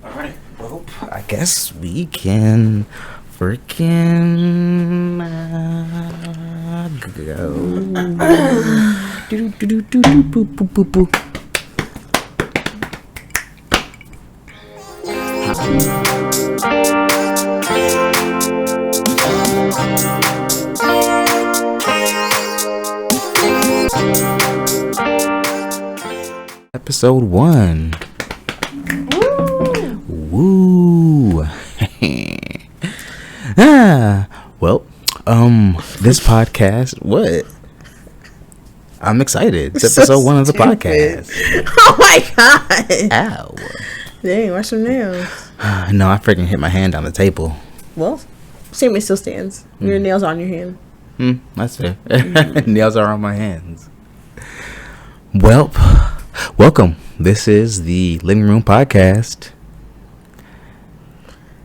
Alright, well, I guess we can freaking go. Episode 1. Woo! This podcast, what? I'm excited. It's episode 1 of the podcast. Oh my god! Ow. Dang, wash some nails. No, I freaking hit my hand on the table. Well, same, it still stands. Your nails on your hand. That's fair. Nails are on my hands. Well, welcome. This is the Livin Room podcast.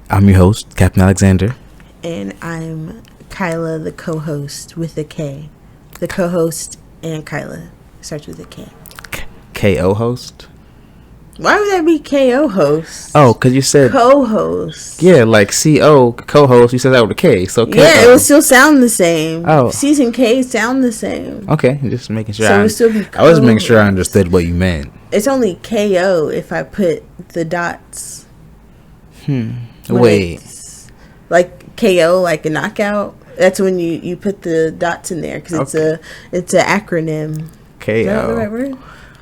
I'm your host, Captain Alexander. And I'm Kyla, the co-host with a K. The co-host and Kyla starts with a K. KO host? Why would that be KO host? Oh, because you said co-host. Yeah, like CO, co-host, you said that with a K. So KO. Yeah, it would still sound the same. Oh. C's and K's sound the same. Okay, just making sure. So it would still be I was making sure I understood what you meant. It's only KO if I put the dots. Wait. Like KO, like a knockout. That's when you put the dots in there because it's an acronym. KO. Is that the right word?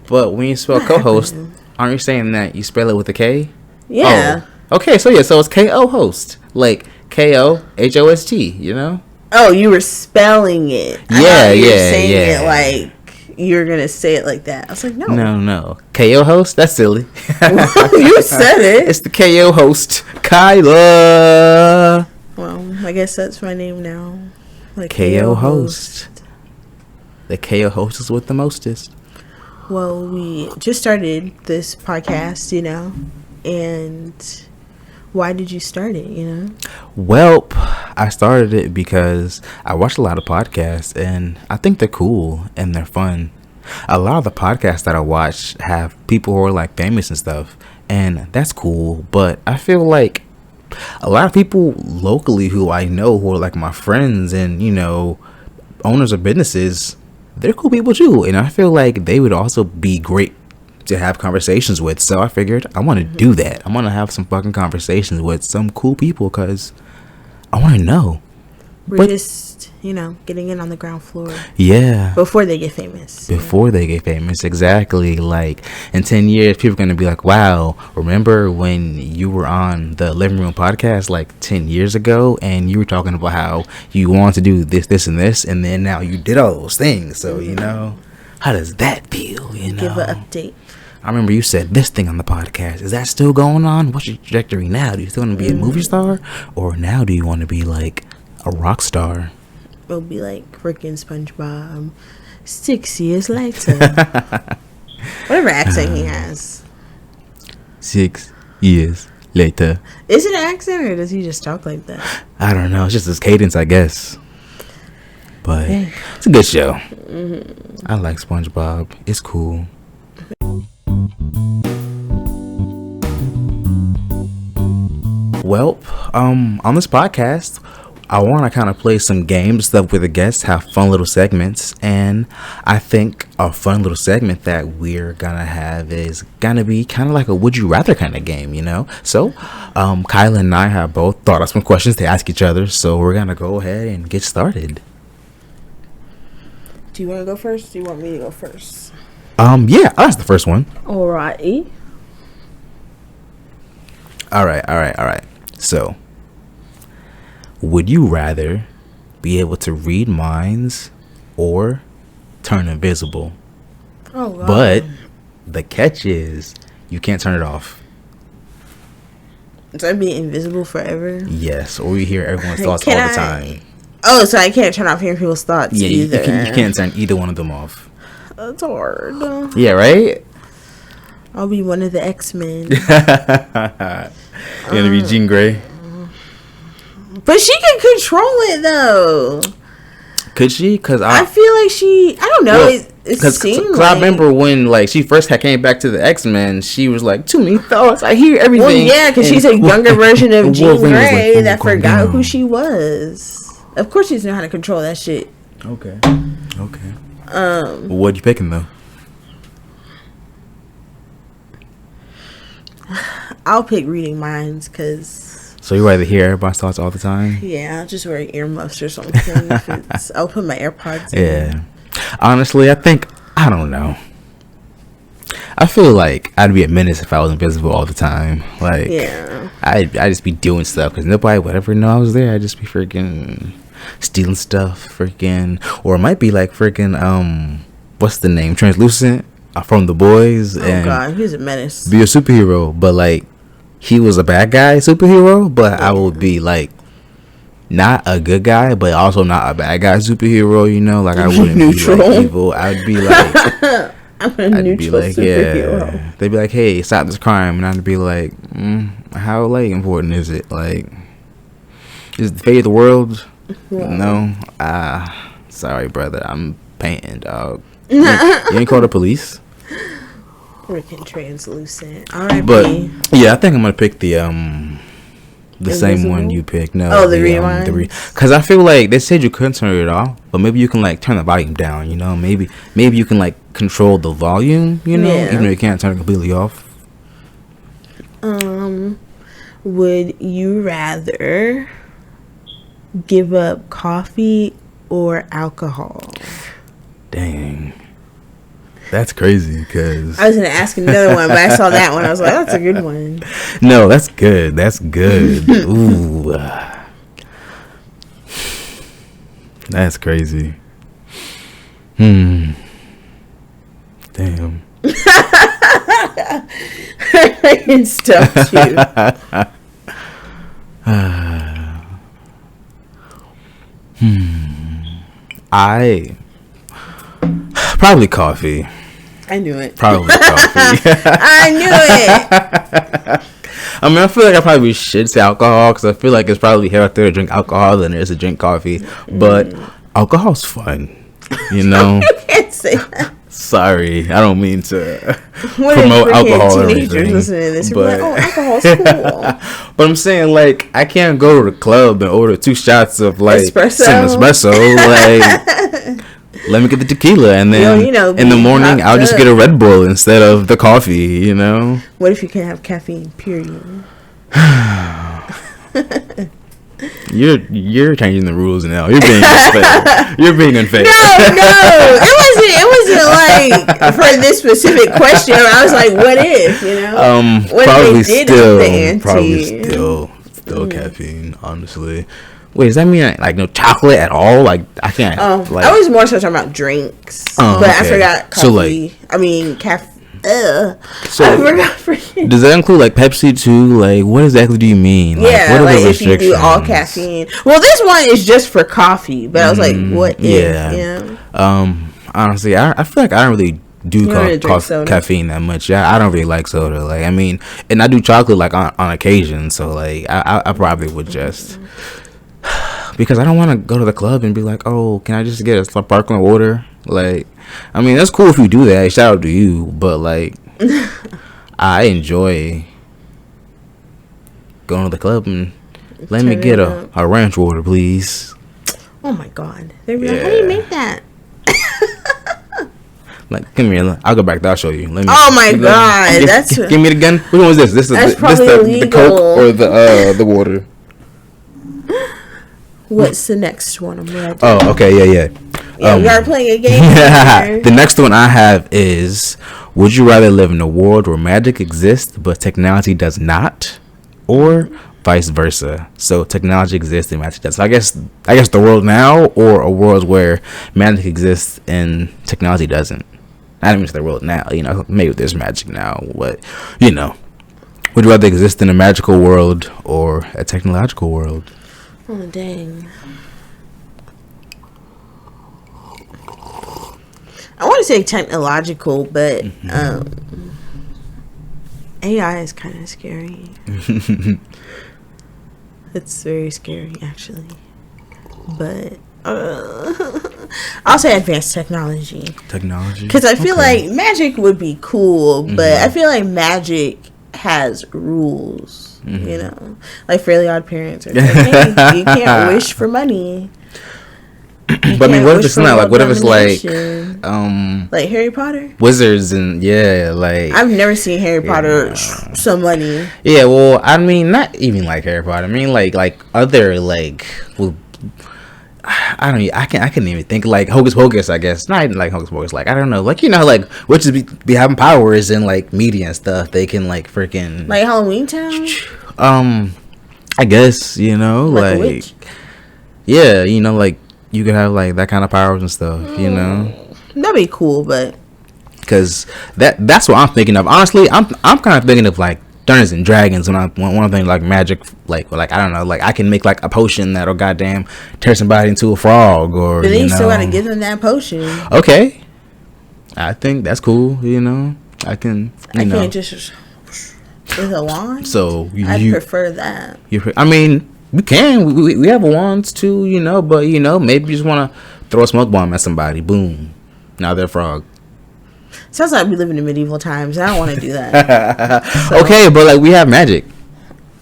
But when you spell co-host, aren't you saying that you spell it with a K? Yeah. Oh. Okay, so it's KO host. Like KOHOST, you know? Oh, you were spelling it. Yeah, you were yeah, saying yeah. it like you were going to say it like that. I was like, no. No. KO host? That's silly. You said it. It's the KO host, Kyla. Well, I guess that's my name now. Like KO host. The KO host is with the mostest. Well, we just started this podcast, and why did you start it, Well, I started it because I watch a lot of podcasts, and I think they're cool and they're fun. A lot of the podcasts that I watch have people who are like famous and stuff, and that's cool, but I feel like a lot of people locally who I know who are like my friends and, owners of businesses, they're cool people too, and I feel like they would also be great to have conversations with. So I figured I want to do that. I want to have some fucking conversations with some cool people because I want to know. We're just, getting in on the ground floor. Yeah. Before they get famous. Before they get famous, exactly. Like in 10 years, people are going to be like, wow, remember when you were on the Livin Room podcast like 10 years ago and you were talking about how you wanted to do this, and this, and then now you did all those things. So, how does that feel, Give an update. I remember you said this thing on the podcast. Is that still going on? What's your trajectory now? Do you still want to be a movie star? Or now do you want to be like a rock star? It'll be like freaking SpongeBob 6 years later. Whatever accent he has. 6 years later. Is it an accent or does he just talk like that? I don't know. It's just his cadence, I guess. But it's a good show. I like SpongeBob. It's cool. Well, on this podcast, I want to kind of play some games stuff with the guests, have fun little segments, and I think a fun little segment that we're gonna have is gonna be kind of like a would you rather kind of game, So, Kyla and I have both thought of some questions to ask each other, so we're gonna go ahead and get started. Do you want to go first? Do you want me to go first? Yeah, I'll ask the first one. Alrighty. All right. So, would you rather be able to read minds or turn invisible? Oh, God. But the catch is you can't turn it off. So I'd be invisible forever? Yes, or you hear everyone's thoughts all the time. Oh, so I can't turn off hearing people's thoughts either. You can't turn either one of them off. That's hard. Yeah, right? I'll be one of the X-Men. You're gonna be Jean Grey? But she can control it, though. Could she? Because I feel like she. I don't know. Well, Because I remember when like she first came back to the X-Men, she was like, too many thoughts, I hear everything. Well, yeah, because she's a younger version of Jean Grey like, that forgot who she was. Of course, she doesn't know how to control that shit. Okay. What are you picking though? I'll pick reading minds because. So you rather hear everybody's thoughts all the time? Yeah, I'll just wear earmuffs or something. I'll put my AirPods in. Yeah. Honestly, I don't know. I feel like I'd be a menace if I was invisible all the time. Like, yeah, I'd just be doing stuff because nobody would ever know I was there. I'd just be freaking stealing stuff, or it might be like freaking what's the name? Translucent from The Boys. Oh God, he's a menace. Be a superhero, but like he was a bad guy superhero, but I would be like. Not a good guy, but also not a bad guy superhero, you know? Like, I wouldn't neutral. Be like evil. I'd be like... I'm a neutral superhero. Yeah. They'd be like, hey, stop this crime. And I'd be like, how, like, important is it? Like, is it the fate of the world? Yeah. No? Sorry, brother. I'm painting, dog. You ain't call the police? Freaking translucent. All right, but, yeah, I think I'm going to pick the same one you picked. No, the rewind. Because I feel like they said you couldn't turn it off, but maybe you can like turn the volume down. You know, maybe you can like control the volume. You know, even though you can't turn it completely off. Would you rather give up coffee or alcohol? Dang. That's crazy because I was gonna ask another one, but I saw that one. I was like, "That's a good one." No, that's good. That's good. Ooh, that's crazy. Damn. It stumped you. I probably coffee. I knew it. Probably coffee. I knew it. I mean, I feel like I probably should say alcohol because I feel like it's probably healthier to drink alcohol than it is to drink coffee. But alcohol's fun, you know. You can't say that. Sorry, I don't mean to promote alcohol or anything. Listening to this, but like, alcohol's cool. But I'm saying, like, I can't go to the club and order 2 shots of like some espresso. Like, let me get the tequila, and then in the morning I'll just get a Red Bull instead of the coffee. You know. What if you can't have caffeine? Period. You're changing the rules now. You're being unfair. You're being unfair. No, it wasn't like for this specific question. I was like, what if, you know? What probably if they did still caffeine. Honestly, wait, does that mean like no chocolate at all? Like I can't. Like, I was more so talking about drinks, but I forgot coffee. So like, I mean, caffeine. So I forgot. Does that include like Pepsi too? Like, what exactly do you mean? Like, yeah, what are the restrictions? If you do all caffeine. Well, this one is just for coffee, but I was like, what? Yeah. You know? Honestly, I feel like I don't really do caffeine that much. Yeah, I don't really like soda. Like, I mean, and I do chocolate like on occasion. So like, I probably would just because I don't want to go to the club and be like, oh, can I just get a sparkling water? Like, I mean, that's cool if you do that. Shout out to you, but like, I enjoy going to the club and let me get a ranch water, please. Oh my God! They're like, how do you make that? Like, come here. I'll go back there. I'll show you. Oh my God! Give me the gun. Which one was this? This is the Coke or the water? What's the next one? Oh, okay, yeah. We are playing a game. The next one I have is: would you rather live in a world where magic exists but technology does not, or vice versa? So technology exists and magic does. So I guess the world now, or a world where magic exists and technology doesn't. I don't mean the world now. You know, maybe there's magic now. What, you know? Would you rather exist in a magical world or a technological world? Oh, dang. I want to say technological, but AI is kind of scary. It's very scary, actually. But I'll say advanced technology. Technology? Because I feel like magic would be cool, but I feel like magic has rules, you know? Like Fairly Odd Parents. Or like, hey, you can't wish for money. But I mean, what if it's not? Like, what if it's like Harry Potter? Wizards and, yeah, like... I've never seen Harry Potter some money. Yeah, well, I mean, not even like Harry Potter. I mean, like other, like... Well, I don't. I can't even think like Hocus Pocus. I guess not even like Hocus Pocus. Like I don't know. Like you know, like witches be having powers in like media and stuff. They can like freaking like Halloween Town. I guess you know like yeah, you know like you could have like that kind of powers and stuff. You know, that'd be cool, but because that's what I'm thinking of. Honestly, I'm kind of thinking of like Dungeons and Dragons when I'm thinking like magic, like I don't know, like I can make like a potion that'll goddamn turn somebody into a frog, or but then you still gotta give them that potion. Okay, I think that's cool. You know, I can't just with a wand. So I prefer that. I mean, we can. We have wands too, you know, but you know, maybe you just want to throw a smoke bomb at somebody. Boom, now they're a frog. Sounds like we live in medieval times. I don't want to do that. So, okay, but like we have magic.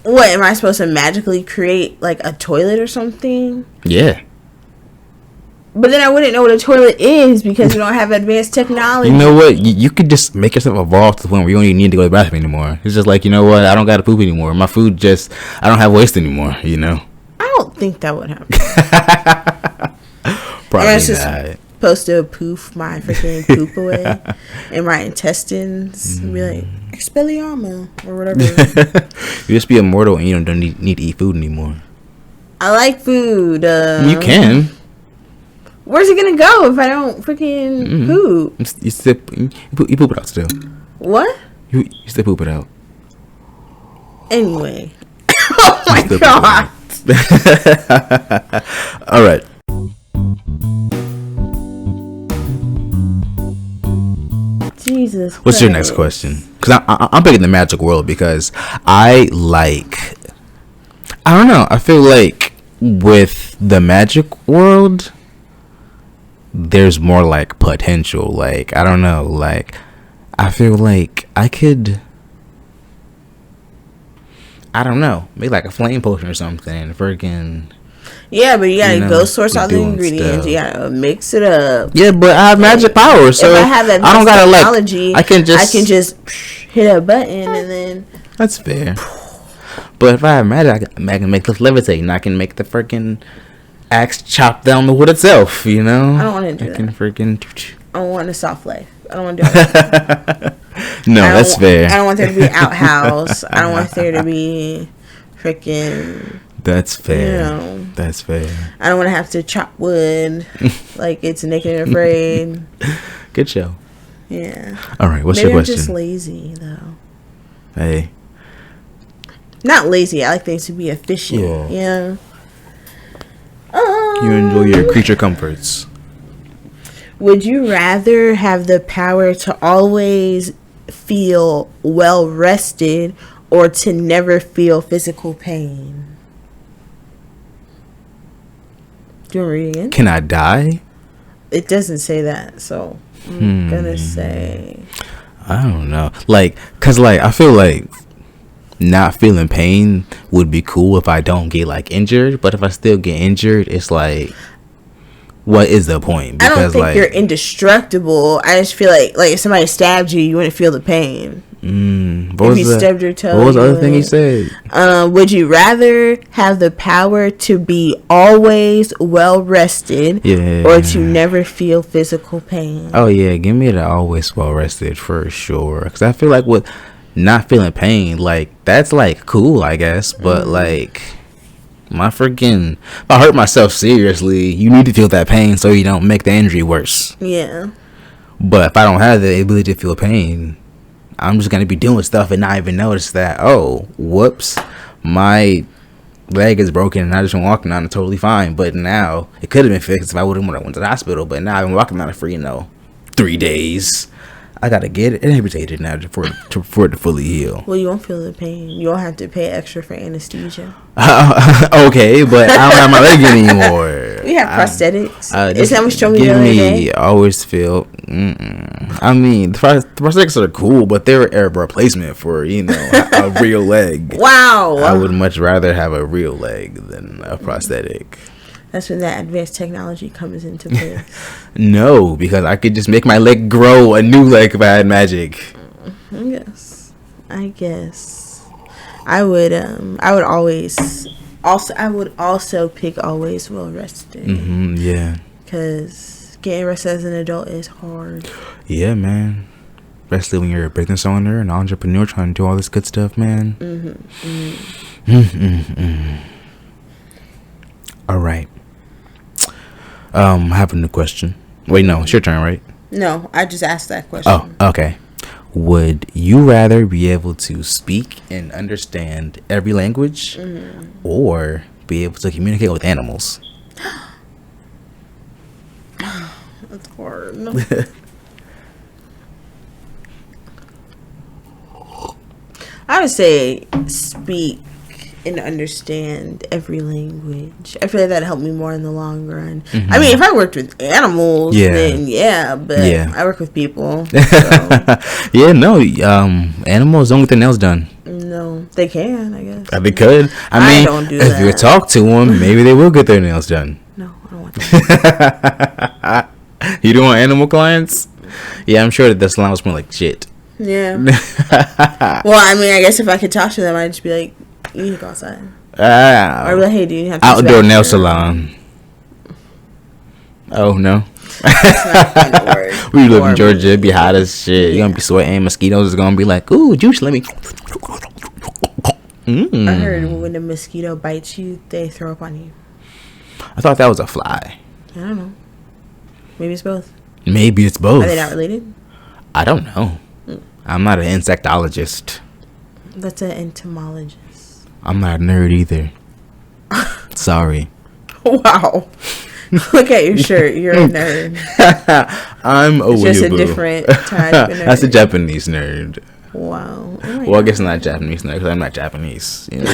What am I supposed to magically create like a toilet or something? Yeah. But then I wouldn't know what a toilet is because we don't have advanced technology. You know what? You could just make yourself evolve to the point where you don't even need to go to the bathroom anymore. It's just like, you know what? I don't got to poop anymore. My food I don't have waste anymore, you know? I don't think that would happen. Probably not. Supposed to poof my freaking poop away and my intestines and be like Expelliarmus or whatever. You just be immortal and you don't need to eat food anymore. I like food. You can. Where's it gonna go if I don't freaking poop? You poop it out still. What? You still poop it out. Anyway. Oh my god. All right. Jesus Christ. What's your next question? Because I'm picking the magic world because I don't know. I feel like with the magic world, there's more like potential. Like I don't know. Like I feel like I could. I don't know. Maybe like a flame potion or something. Freaking. Yeah, but you gotta go source all the ingredients. Stuff. You gotta mix it up. Yeah, but I have magic powers, so if I have that I don't gotta technology, I can just hit a button and then. That's fair. But if I have magic, I can make this levitate, and I can make the freaking axe chop down the wood itself. You know. I don't want to do that. I don't want a soft life. I don't want to do that. No, that's fair. I don't want there to be an outhouse. I don't want there to be freaking. That's fair. You know, that's fair. I don't want to have to chop wood like it's Naked and Afraid. Good show. Yeah. All right. What's your question? I'm just lazy though. Hey. Not lazy. I like things to be efficient. Yeah. You enjoy your creature comforts. Would you rather have the power to always feel well rested or to never feel physical pain? Do you want to read it again? Can I die? It doesn't say that, so I'm gonna say. I don't know. Cause I feel like not feeling pain would be cool if I don't get injured, but if I still get injured, it's like, what is the point? Because I don't think you're indestructible. I just feel like if somebody stabbed you, you wouldn't feel the pain. If you stubbed your toe. What was the other thing he said? Would you rather have the power to be always well rested, or to never feel physical pain? Oh yeah, give me the always well rested for sure. Because I feel like with not feeling pain, that's cool, I guess. But my freaking, if I hurt myself seriously, you need to feel that pain so you don't make the injury worse. Yeah. But if I don't have the ability to feel pain, I'm just going to be doing stuff and not even notice that, oh, whoops, my leg is broken and I just been walking on it totally fine. But now, it could have been fixed if I would have went to the hospital. But now I've been walking on it for, 3 days. I got to get it amputated now for it to fully heal. Well, you won't feel the pain. You won't have to pay extra for anesthesia. Okay, but I don't have my leg anymore. We have prosthetics. Is that what you told me the Give other me day? always feel. I mean, the prosthetics are cool, but they're a replacement for a real leg. Wow. I would much rather have a real leg than a prosthetic. That's when that advanced technology comes into place. No, because I could just make my leg grow a new leg if I had magic. I guess. I would also pick always well rested. Yeah. Because getting rested as an adult is hard. Yeah, man. Especially when you're a business owner and entrepreneur trying to do all this good stuff, man. All right. I have a new question. Wait, no, it's your turn, right? No, I just asked that question. Oh, okay. Would you rather be able to speak and understand every language or be able to communicate with animals? That's hard. I would say speak and understand every language. I feel like that'd help me more in the long run. I mean, if I worked with animals, then but I work with people. So. Animals don't get their nails done. No, they can, I guess. They could. I mean, don't do if that. you talk to them, maybe they will get their nails done. No, I don't want that. You don't want animal clients? Yeah, I'm sure that the salon was more like shit. Yeah. Well, I mean, I guess if I could talk to them, I'd just be like, you need to go outside. Or be like, hey, do you have to outdoor nail salon? Oh, no. That's not gonna work. We live in Georgia. It'd be hot as shit. You're going to be sweating. Mosquitoes is going to be like, ooh, juice, let me. I heard when a mosquito bites you, they throw up on you. I thought that was a fly. I don't know. Maybe it's both. Maybe it's both. Are they not related? I don't know. I'm not an insectologist. That's an entomologist. I'm not a nerd either. Sorry. Wow. Look at your shirt. You're a nerd. I'm a It's just a weeaboo. different type of nerd. That's a Japanese nerd. Wow. Well, I guess not Japanese nerd because I'm not Japanese. You know?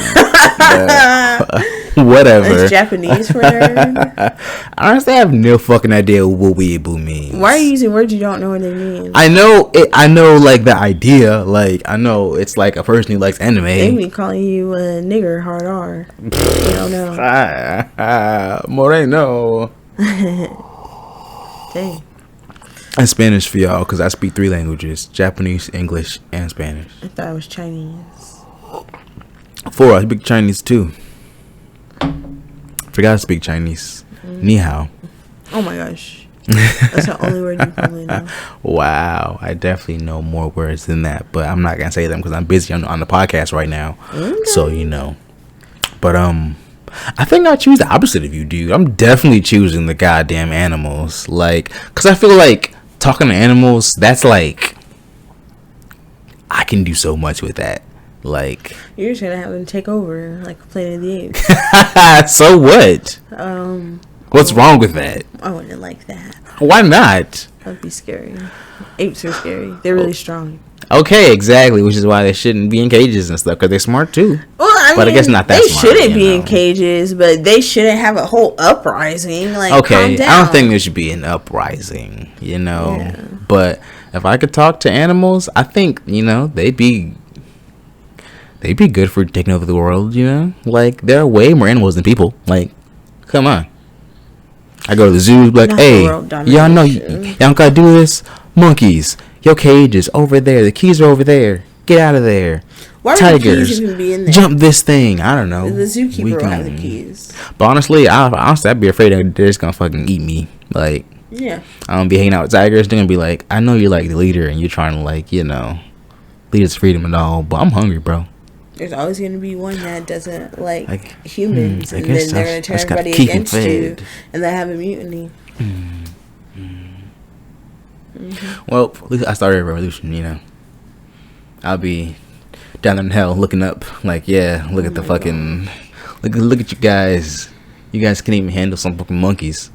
Whatever. It's Japanese for nerd? Honestly, I have no fucking idea what weeaboo means. Why are you using words you don't know what they mean? I know like the idea. Like, I know it's like a person who likes anime. They be calling you a nigger hard R. You don't know. Moreno. Dang. And Spanish for y'all because I speak 3 languages: Japanese, English, and Spanish. I thought it was Chinese. 4. I speak Chinese too. Forgot to speak Chinese. Ni hao. Oh my gosh. That's the only word you probably know. Wow, I definitely know more words than that, but I'm not gonna say them because I'm busy on the podcast right now. Okay. So but I think I choose the opposite of you, dude. I'm definitely choosing the goddamn animals, like, because I feel like talking to animals, that's like, I can do so much with that. Like, you're just gonna have them take over like Planet of the Apes. So what? What's wrong with that? I wouldn't like that. Why not? That'd be scary. Apes are scary. They're really strong. Okay, exactly, which is why they shouldn't be in cages and stuff, because they're smart too. Well, I but mean, I guess not that they smart. They shouldn't be in cages, but they shouldn't have a whole uprising. Like, okay, calm down. I don't think there should be an uprising, Yeah. But if I could talk to animals, I think, they'd be good for taking over the world, Like, there are way more animals than people. Like, come on. I go to the zoo, like, Not hey, y'all know, y'all gotta do this? Monkeys, your cage is over there. The keys are over there. Get out of there. Why Tigers, would the keys even be in there? jump this thing. I don't know. The zookeeper will have the keys. But honestly, I'd be afraid that they're just gonna fucking eat me. Like, yeah. I'm gonna be hanging out with tigers. They're gonna be like, I know you're like the leader and you're trying to like, lead us freedom and all, but I'm hungry, bro. There's always going to be one that doesn't like humans, and then they're going to turn everybody against you, and they have a mutiny. Well, at least I started a revolution, I'll be down in hell looking up, like, look at the fucking, look at you guys. You guys can't even handle some fucking monkeys.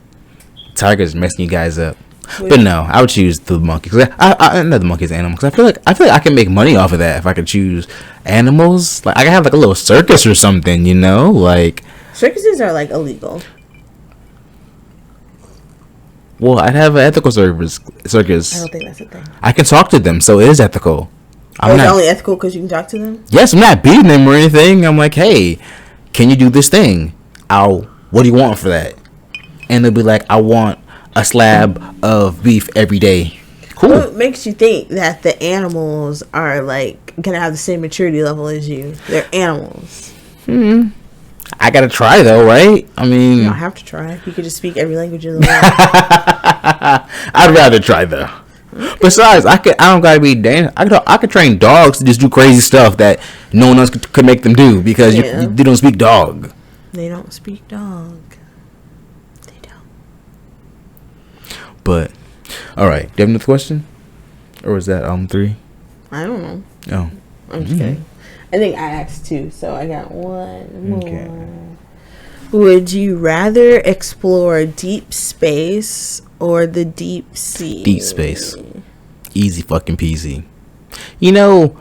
Tigers messing you guys up. But no, I would choose the monkey because I know the monkey's animal because I feel like I can make money off of that if I could choose animals. Like, I could have like a little circus or something, Like, circuses are like illegal. Well, I'd have an ethical circus. I don't think that's a thing. I can talk to them, so it is ethical. It's only ethical because you can talk to them? Yes, I'm not beating them or anything. I'm like, hey, can you do this thing? What do you want for that? And they'll be like, I want a slab of beef every day. Cool. What makes you think that the animals are like gonna have the same maturity level as you? They're animals. I gotta try though, right? I mean, you don't have to try. You could just speak every language in the world. I'd rather try though. Besides, I don't gotta be dangerous. I could train dogs to just do crazy stuff that no one else could make them do because you don't speak dog. They don't speak dog. They don't. But all right, do you have another question, or was that 3? I don't know. Oh, I'm just kidding. I think I asked 2, so I got 1 more. Okay. Would you rather explore deep space or the deep sea? Deep space. Easy fucking peasy. You know,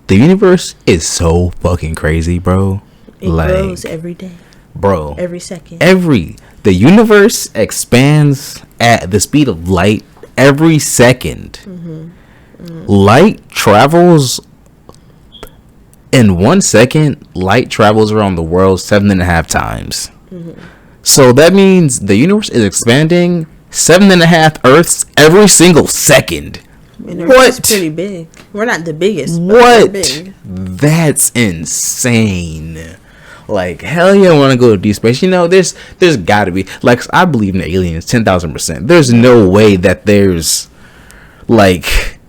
the universe is so fucking crazy, bro. It grows every day. Bro. Every second. The universe expands at the speed of light every second. Light travels in 1 second. Light travels around the world 7.5 times. So that means the universe is expanding 7.5 Earths every single second. And what? It's pretty big. We're not the biggest. But what? We're big. That's insane. Like, hell yeah, I want to go to deep space. You know, there's got to be, like, I believe in aliens 10,000%. There's no way that there's like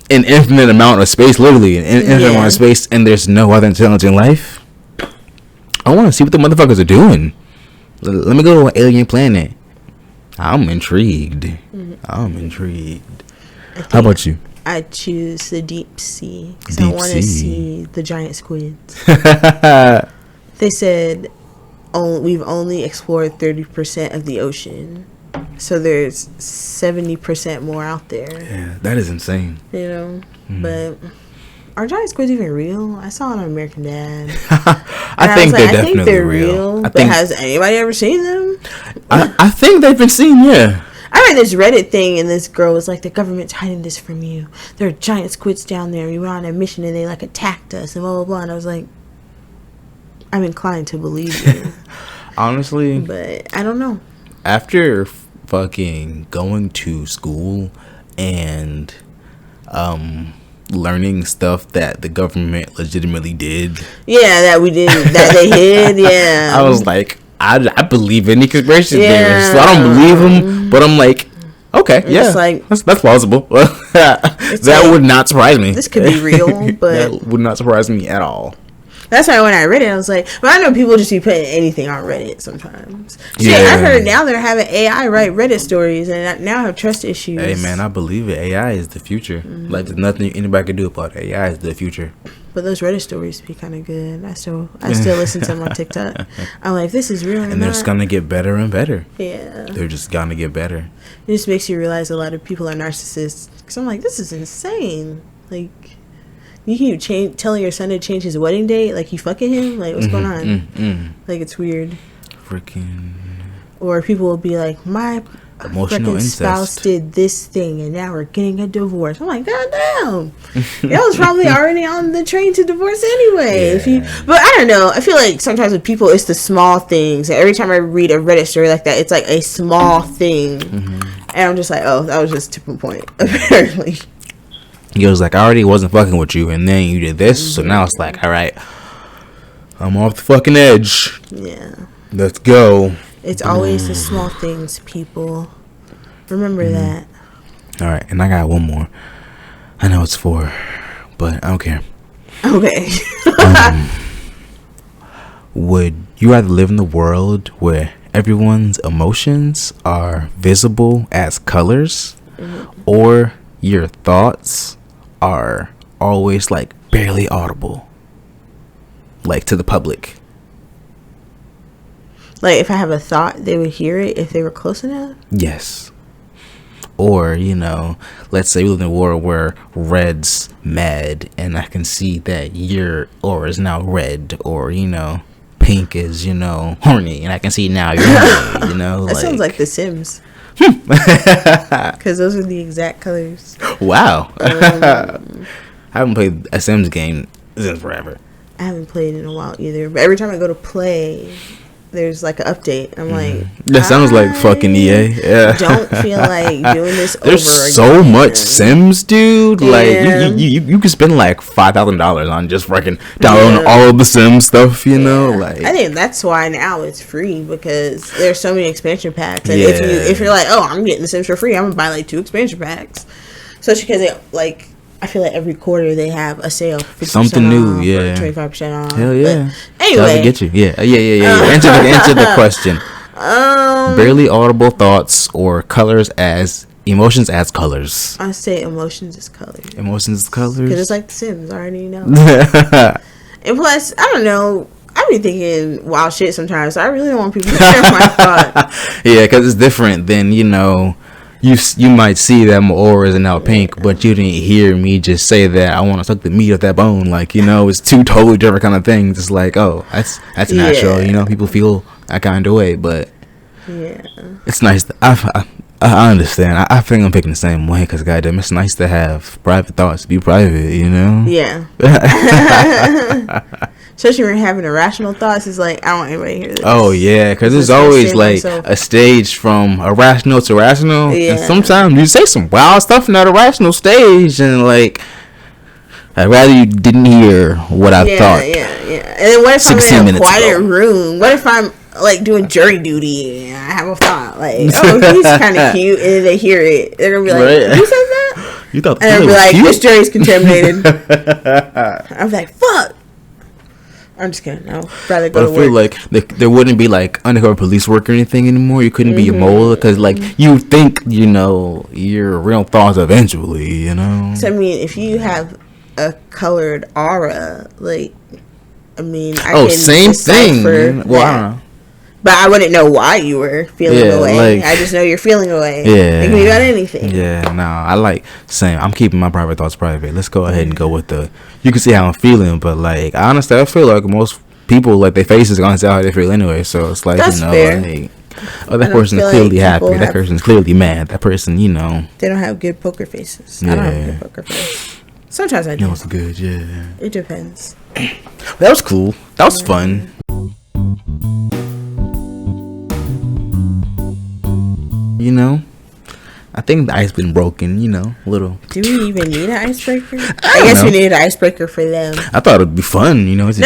an infinite amount of space, literally an infinite amount of space, and there's no other intelligent life. I want to see what the motherfuckers are doing. Let me go to an alien planet. I'm intrigued. I'm intrigued. How about you? I choose the deep sea because I want to see the giant squids. They said we've only explored 30% of the ocean. So there's 70% more out there. Yeah, that is insane. You know? But are giant squids even real? I saw it on American Dad. I think they're definitely real. But has anybody ever seen them? I think they've been seen, yeah. I read this Reddit thing, and this girl was like, the government's hiding this from you. There are giant squids down there. We were on a mission, and they, like, attacked us, and blah, blah, blah. And I was like, I'm inclined to believe you. Honestly. But I don't know. After fucking going to school and learning stuff that the government legitimately did. Yeah, that we did, that they hid, yeah. I was like, I believe any conspiracy theorists. So I don't believe them, but I'm like, okay, yeah, like, that's plausible. That like, would not surprise me. This could be real, but that would not surprise me at all. That's why when I read it, I was like, but I know people just be putting anything on Reddit sometimes. Yeah, I've heard now they're having AI write Reddit stories, and I now have trust issues. Hey man, I believe it. AI is the future. Like there's nothing anybody can do about it. AI is the future. But those Reddit stories be kind of good. I still listen to them on TikTok. I'm like, this is real, and they're just gonna get better and better. Yeah, they're just gonna get better. It just makes you realize a lot of people are narcissists. Because I'm like, this is insane. Like, you keep telling your son to change his wedding date, like you fucking him. Like, what's going on? Like, it's weird. Freaking. Or people will be like, my emotional incest. Spouse did this thing, and now we're getting a divorce. I'm like, goddamn, y'all was probably already on the train to divorce anyway. Yeah. But I don't know. I feel like sometimes with people, it's the small things. Every time I read a Reddit story like that, it's like a small thing, and I'm just like, oh, that was just a tipping point. Apparently, he was like, I already wasn't fucking with you, and then you did this, so now it's like, all right, I'm off the fucking edge. Yeah, let's go. It's always the small things, people. Remember that. All right, and I got one more. I know it's 4, but I don't care. Okay. Would you rather live in a world where everyone's emotions are visible as colors, or your thoughts are always like barely audible, like to the public? Like, if I have a thought, they would hear it if they were close enough? Yes. Or, you know, let's say we live in a world where red's mad, and I can see that your aura is now red. Or, you know, pink is, you know, horny, and I can see now you're horny, you know? That sounds like The Sims. Because those are the exact colors. Wow. I haven't played a Sims game since forever. I haven't played in a while either. But every time I go to play, there's like an update. I'm like, that sounds like fucking EA. Yeah. Don't feel like doing this There's over again. so much Sims, dude. Yeah. Like you can spend like $5,000 on just fucking downloading all of the Sims stuff. You know, like I think that's why now it's free, because there's so many expansion packs. And if you're like, oh, I'm getting the Sims for free, I'm gonna buy like 2 expansion packs. Especially because I feel like every quarter they have a sale, something new, off, yeah, 25% off. Hell yeah! But anyway, get you, yeah. Answer the question. Barely audible thoughts or emotions as colors. I say emotions as colors. Emotions as colors. Because it's like The Sims, I already know. And plus, I don't know. I be thinking wild shit sometimes, so I really don't want people to hear my thoughts. Yeah, because it's different than, you might see that my aura is now pink, but you didn't hear me just say that I want to suck the meat of that bone. Like, it's 2 totally different kind of things. It's like, oh, that's natural. People feel that kind of way, but yeah, it's nice. I understand. I think I'm picking the same way, because goddamn, it's nice to have private thoughts, be private. Yeah. Especially when you're having irrational thoughts, it's like, I don't want anybody to hear this. Oh, yeah, because there's always, like, a stage from irrational to rational. Yeah. And sometimes you say some wild stuff in that irrational stage, and, like, I'd rather you didn't hear what I thought. Yeah. And then what if I'm in a quiet room? What if I'm, like, doing jury duty and I have a thought? Like, oh, he's kind of cute. And then they hear it. They're going to be like, right. You said that? You thought and they'll be like, cute? This jury's contaminated. I'm like, fuck. I'm just kidding. I'd rather go to work. I feel like there wouldn't be like undercover police work or anything anymore. You couldn't be a mole, because like you think your real thoughts eventually. So I mean, if you have a colored aura, like, I mean, I can same thing. Well, I don't know. But I wouldn't know why you were feeling away. I just know you're feeling away. Yeah. It can be about anything. Yeah, no, I like saying I'm keeping my private thoughts private. Let's go ahead and go with you can see how I'm feeling, but like honestly, I feel like most people, like, their faces are gonna say how they feel anyway. So it's like, that's fair. Like, that person's clearly happy. That person's clearly mad. That person, they don't have good poker faces. Yeah. I don't have a good poker face. Sometimes I do. That was good, yeah. It depends. That was cool. That was fun. I think the ice been broken, a little. Do we even need an icebreaker? I guess we need an icebreaker for them. I thought it'd be fun, it was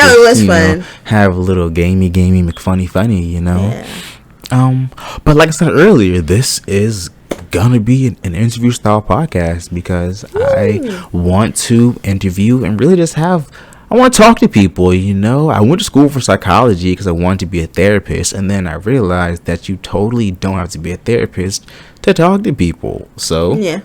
fun. Have a little gamey, funny, Yeah. But like I said earlier, this is gonna be an interview style podcast, because I want to interview and really just I want to talk to people, I went to school for psychology because I wanted to be a therapist, and then I realized that you totally don't have to be a therapist to talk to people. So yeah,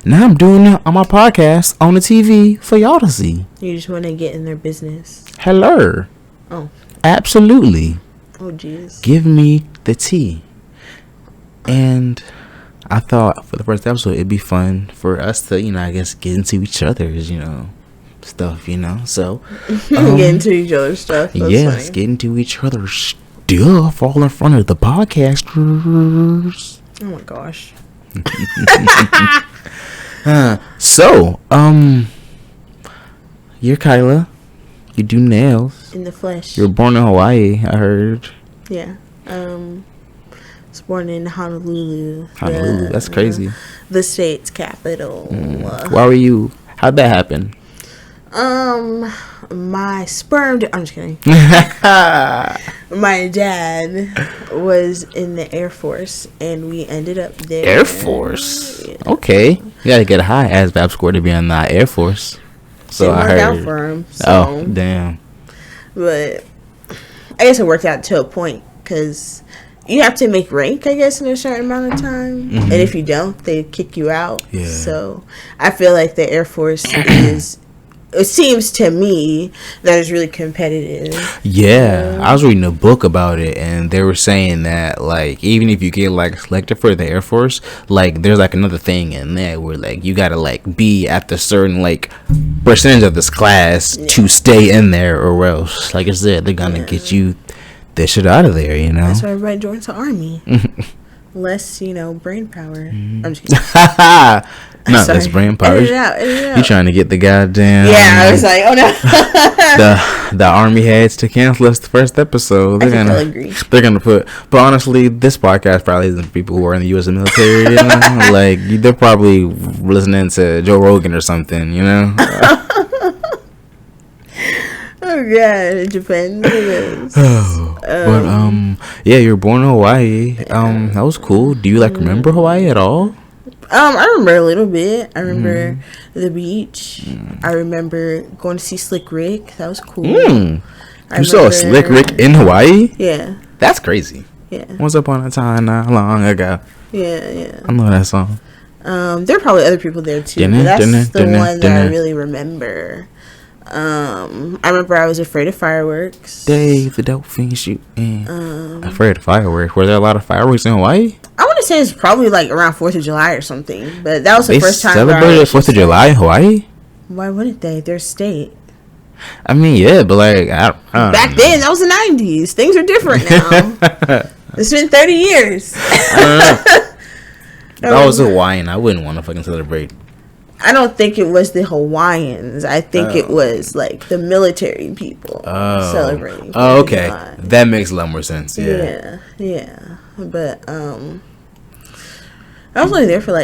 now I'm doing it on my podcast on the TV for y'all to see. You just want to get in their business. Hello. Oh. Absolutely. Oh, jeez. Give me the tea. And I thought for the first episode it'd be fun for us to, I guess, get into each other's, stuff, so get into each other's stuff. Yes, funny. Get into each other's stuff all in front of the podcasters. Oh my gosh. So you're Kyla. You do nails in the flesh. You were born in Hawaii, I heard. Yeah. Was born in Honolulu. That's crazy. The state's capital. Why were you? How'd that happen? My sperm. I'm just kidding. My dad was in the Air Force, and we ended up there. Air Force. Yeah. Okay, you gotta get a high ASVAB score to be on the Air Force. So I heard. Out for him. So. Oh damn. But I guess it worked out to a point, because you have to make rank, I guess, in a certain amount of time. Mm-hmm. And if you don't, they kick you out. Yeah. So I feel like the Air Force it seems to me that it's really competitive. Yeah. I was reading a book about it, and they were saying that, like, even if you get, like, selected for the Air Force, like, there's, like, another thing in there where, like, you gotta, like, be at the certain, like, percentage of this class to stay in there, or else, like I said, they're gonna get you the shit out of there, That's why everybody joins the army. less, brain power. Mm. I'm just kidding. No, that's brain power. Edit it out. You trying to get the goddamn... Yeah, I was like, oh no. the army heads to cancel us the first episode. I agree. They're gonna put... But honestly, this podcast probably isn't for people who are in the U.S. military. You know? Like, they're probably listening to Joe Rogan or something, you know? Oh god, it depends. It is. Yeah, you were born in Hawaii. That was cool. Do you remember Hawaii at all? I remember a little bit. I remember the beach. I remember going to see Slick Rick. That was cool. You saw a Slick Rick in Hawaii? Yeah. That's crazy. Yeah. Once upon a time, not long ago. Yeah. I know that song. There are probably other people there too. But that's the one that I really remember. I remember I was afraid of fireworks. Dave the Dolphin shooting. Afraid of fireworks. Were there a lot of fireworks in Hawaii? I want to say it's probably around 4th of July or something. But that was the first time. They celebrated 4th of July in Hawaii? Why wouldn't they? Their state. I mean, yeah, but back then, that was the 90s. Things are different now. It's been 30 years. If I was Hawaiian, I wouldn't want to fucking celebrate. I don't think it was the Hawaiians. I think it was the military people celebrating. Oh, okay. That makes a lot more sense. Yeah. But I was only there for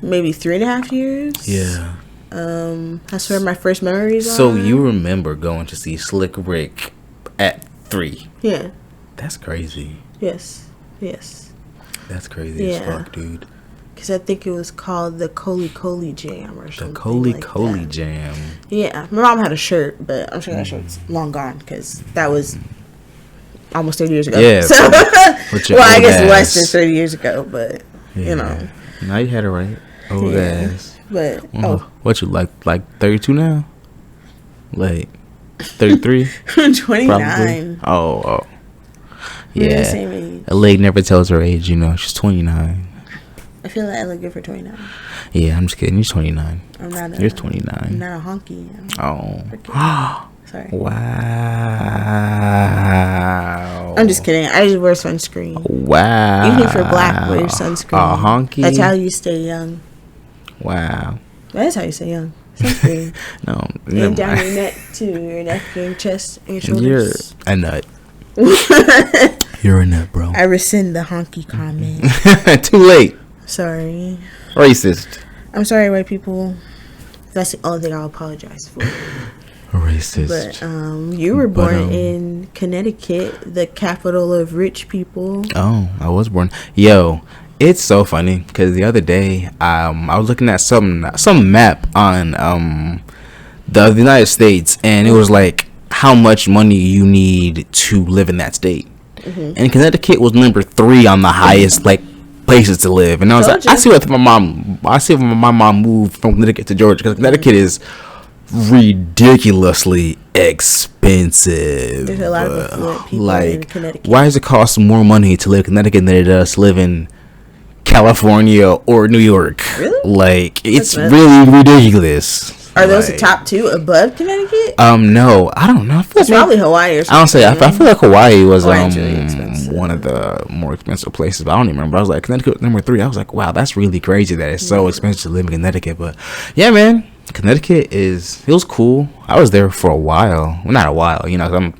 maybe 3.5 years. Yeah. That's where my first memories are. So you remember going to see Slick Rick at 3? Yeah. That's crazy. Yes. That's crazy as fuck, dude. Because I think it was called the Coley Jam or something. The Coley Jam. Yeah. My mom had a shirt, but I'm sure that shirt's long gone because that was almost 30 years ago. Yeah. So, I guess less than 30 years ago, but, Now you had it right. Old ass. But, what you like 32 now? 33? 29. Oh. We're Yeah. the same age. A lady never tells her age, she's 29. I feel like I look good for 29. Yeah, I'm just kidding. You're 29. You're 29. I'm not a honky. Oh. Sorry. Wow. I'm just kidding. I just wear sunscreen. Wow. Even if you're black, wear sunscreen. A honky? That's how you stay young. Wow. That is how you stay young. Sunscreen. No. And down your neck, too. Your neck, your chest, and your shoulders. You're a nut. You're a nut, bro. I rescind the honky comment. Too late. Sorry. Racist. I'm sorry, white people. That's the only thing I'll apologize for. Racist. But you were born in Connecticut, the capital of rich people. Oh, I was born. Yo, it's so funny because the other day I was looking at some map on the United States, and it was how much money you need to live in that state. Mm-hmm. And Connecticut was number 3 on the highest places to live. And I was I see what my mom moved from Connecticut to Georgia because Connecticut is ridiculously expensive. There's a lot of affluent people in Connecticut. Why does it cost more money to live in Connecticut than it does to live in California or New York? Really? It's really ridiculous. Are those the top 2 above Connecticut? No, I don't know. It's probably Hawaii or something. I feel like Hawaii was really one of the more expensive places, but I don't even remember. I was Connecticut number 3. I was wow, that's really crazy that it's so expensive to live in Connecticut. But yeah, man, Connecticut it was cool. I was there for a while. Well, not a while, I'm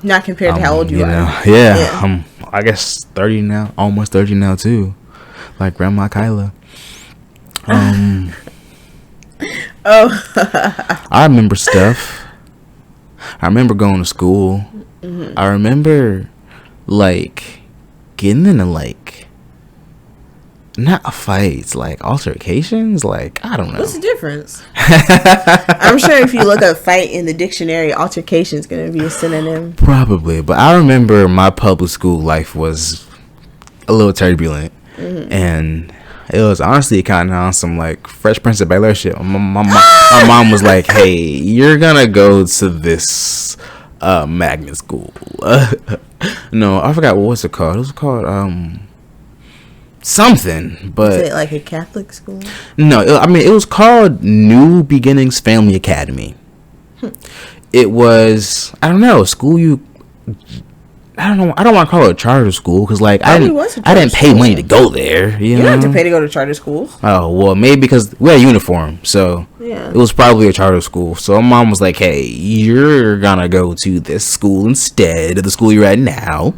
not compared to how old you are. Yeah, I'm I guess 30 now, almost 30 now too, like Grandma Kyla. I remember stuff. I remember going to school. Mm-hmm. I remember getting into not fights, altercations. I don't know. What's the difference? I'm sure if you look up fight in the dictionary, altercation is going to be a synonym. Probably, but I remember my public school life was a little turbulent, and it was honestly kind of on some Fresh Prince of Bel-Air shit. My mom was like, "Hey, you're gonna go to this magnet school." No, I forgot what was it called. It was called something, but is it like a Catholic school? No, it was called New Beginnings Family Academy. It was, I don't know, school you I don't know. I don't want to call it a charter school because, like, I didn't pay money to go there. You don't know? have to pay to go to charter schools. Oh well, maybe because we had uniform, so it was probably a charter school. So my mom was like, "Hey, you're gonna go to this school instead of the school you're at now."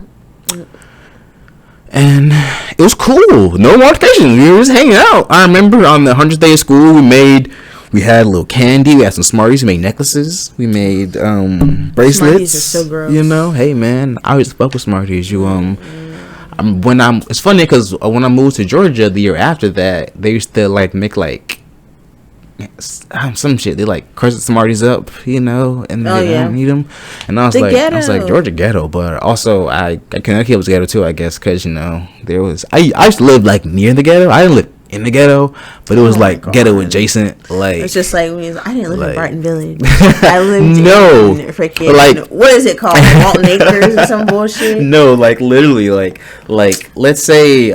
And it was cool. No modifications. We were just hanging out. I remember on the 100th day of school, we had a little candy. We had some Smarties. We made necklaces. We made bracelets. Smarties are so gross. You know, hey man, I always fuck with Smarties. It's funny because when I moved to Georgia the year after that, they used to like make like some shit. They like crush the Smarties up, you know, and they don't eat them. And I was like Georgia ghetto, but also Connecticut was ghetto too, I guess, because you know I used to live like near the ghetto. I didn't live in the ghetto, but it was ghetto adjacent. Like it's just like I didn't live in Barton Village. I lived in freaking what is it called, Walton Acres or some bullshit. No, like literally, like let's say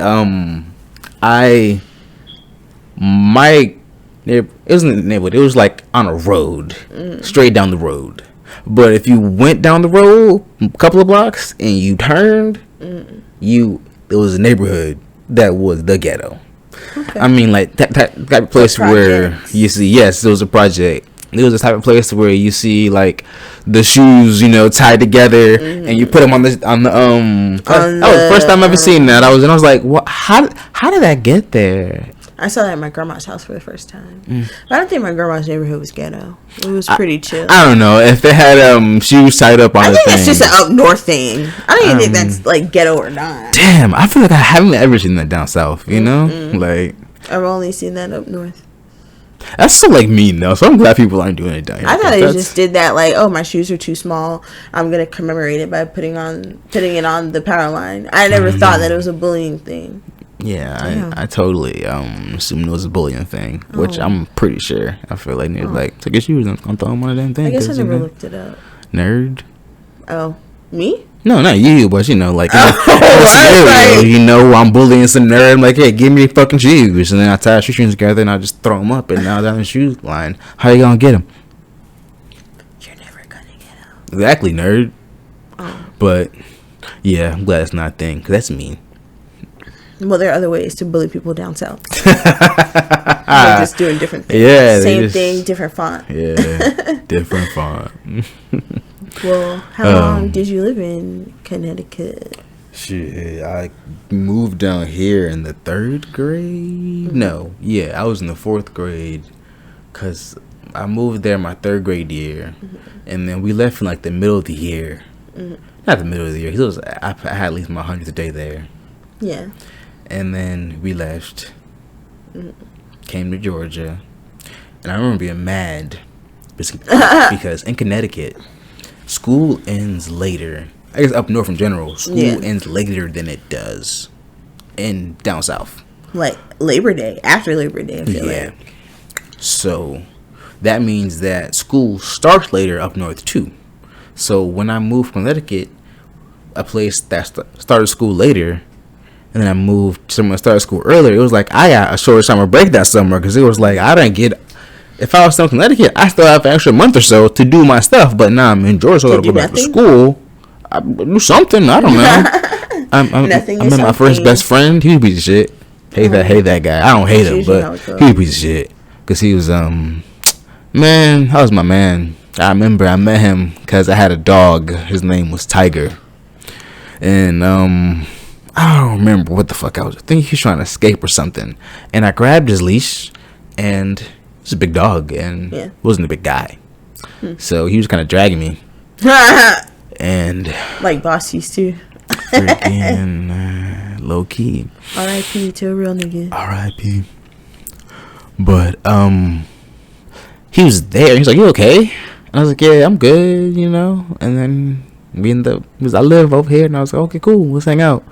it wasn't in the neighborhood. It was like on a road, straight down the road. But if you went down the road a couple of blocks and you turned, it was a neighborhood that was the ghetto. Okay. I mean, like that type of place where you see, yes, it was a project. It was the type of place where you see like the shoes, you know, tied together, and you put them on the that was the first time I ever seen that. I was like, what? How did that get there? I saw that at my grandma's house for the first time. But I don't think my grandma's neighborhood was ghetto. It was pretty chill. I don't know if they had shoes tied up on. I think it's just an up north thing. I don't even think that's like ghetto or not. Damn, I feel like I haven't ever seen that down south. You know, like I've only seen that up north. That's so like mean though. So I'm glad people aren't doing it down here. I thought they just did that like, oh, my shoes are too small. I'm gonna commemorate it by putting it on the power line. I never thought that it was a bullying thing. Yeah, I totally assumed it was a bullying thing, which I'm pretty sure. I feel like they're like, take your shoes and I'm throwing one of them things. I guess I never looked it up. Nerd. Oh, me? No, not you, but you know, like you know, I'm bullying some nerd. I'm like, hey, give me your fucking shoes, and then I tie shoes together and I just throw them up, and now they're on the shoe line. How you gonna get them? You're never gonna get them. Exactly, nerd. But yeah, I'm glad it's not a thing, because that's mean. Well, there are other ways to bully people down south. They're just doing different things. Yeah, same thing, different font. Yeah, different font. Well, how long did you live in Connecticut? Shit, I moved down here in the 3rd grade. No, I was in the 4th grade, because I moved there my 3rd grade year, and then we left in like the middle of the year. Not the middle of the year, because I had at least my 100th day there. Yeah. And then we left, came to Georgia, and I remember being mad because in Connecticut, school ends later. I guess up north in general, school ends later than it does in down south. Like Labor Day, after Labor Day, I feel like. So that means that school starts later up north too. So when I moved from Connecticut, a place that started school later, and then I moved somewhere that started school earlier, it was like I got a shorter summer break that summer, because it was like I didn't get. If I was still in Connecticut, I still have an extra month or so to do my stuff. But now I'm in Georgia, so I gotta go back to school. I do something. I don't know. I met my first best friend. He was a piece of shit. Hate that guy. I don't hate him, but he was a piece of shit. Because he was man, that was my man. I remember I met him because I had a dog. His name was Tiger. And I don't remember what the fuck I think he was trying to escape or something. And I grabbed his leash, and it was a big dog, and wasn't a big guy. So he was kind of dragging me. And like boss used to. Freaking low key. R.I.P. to a real nigga. R.I.P. But he was there. He was like, "You okay?" And I was like, "Yeah, I'm good," you know. And then I live over here, and I was like, "Okay, cool, let's hang out."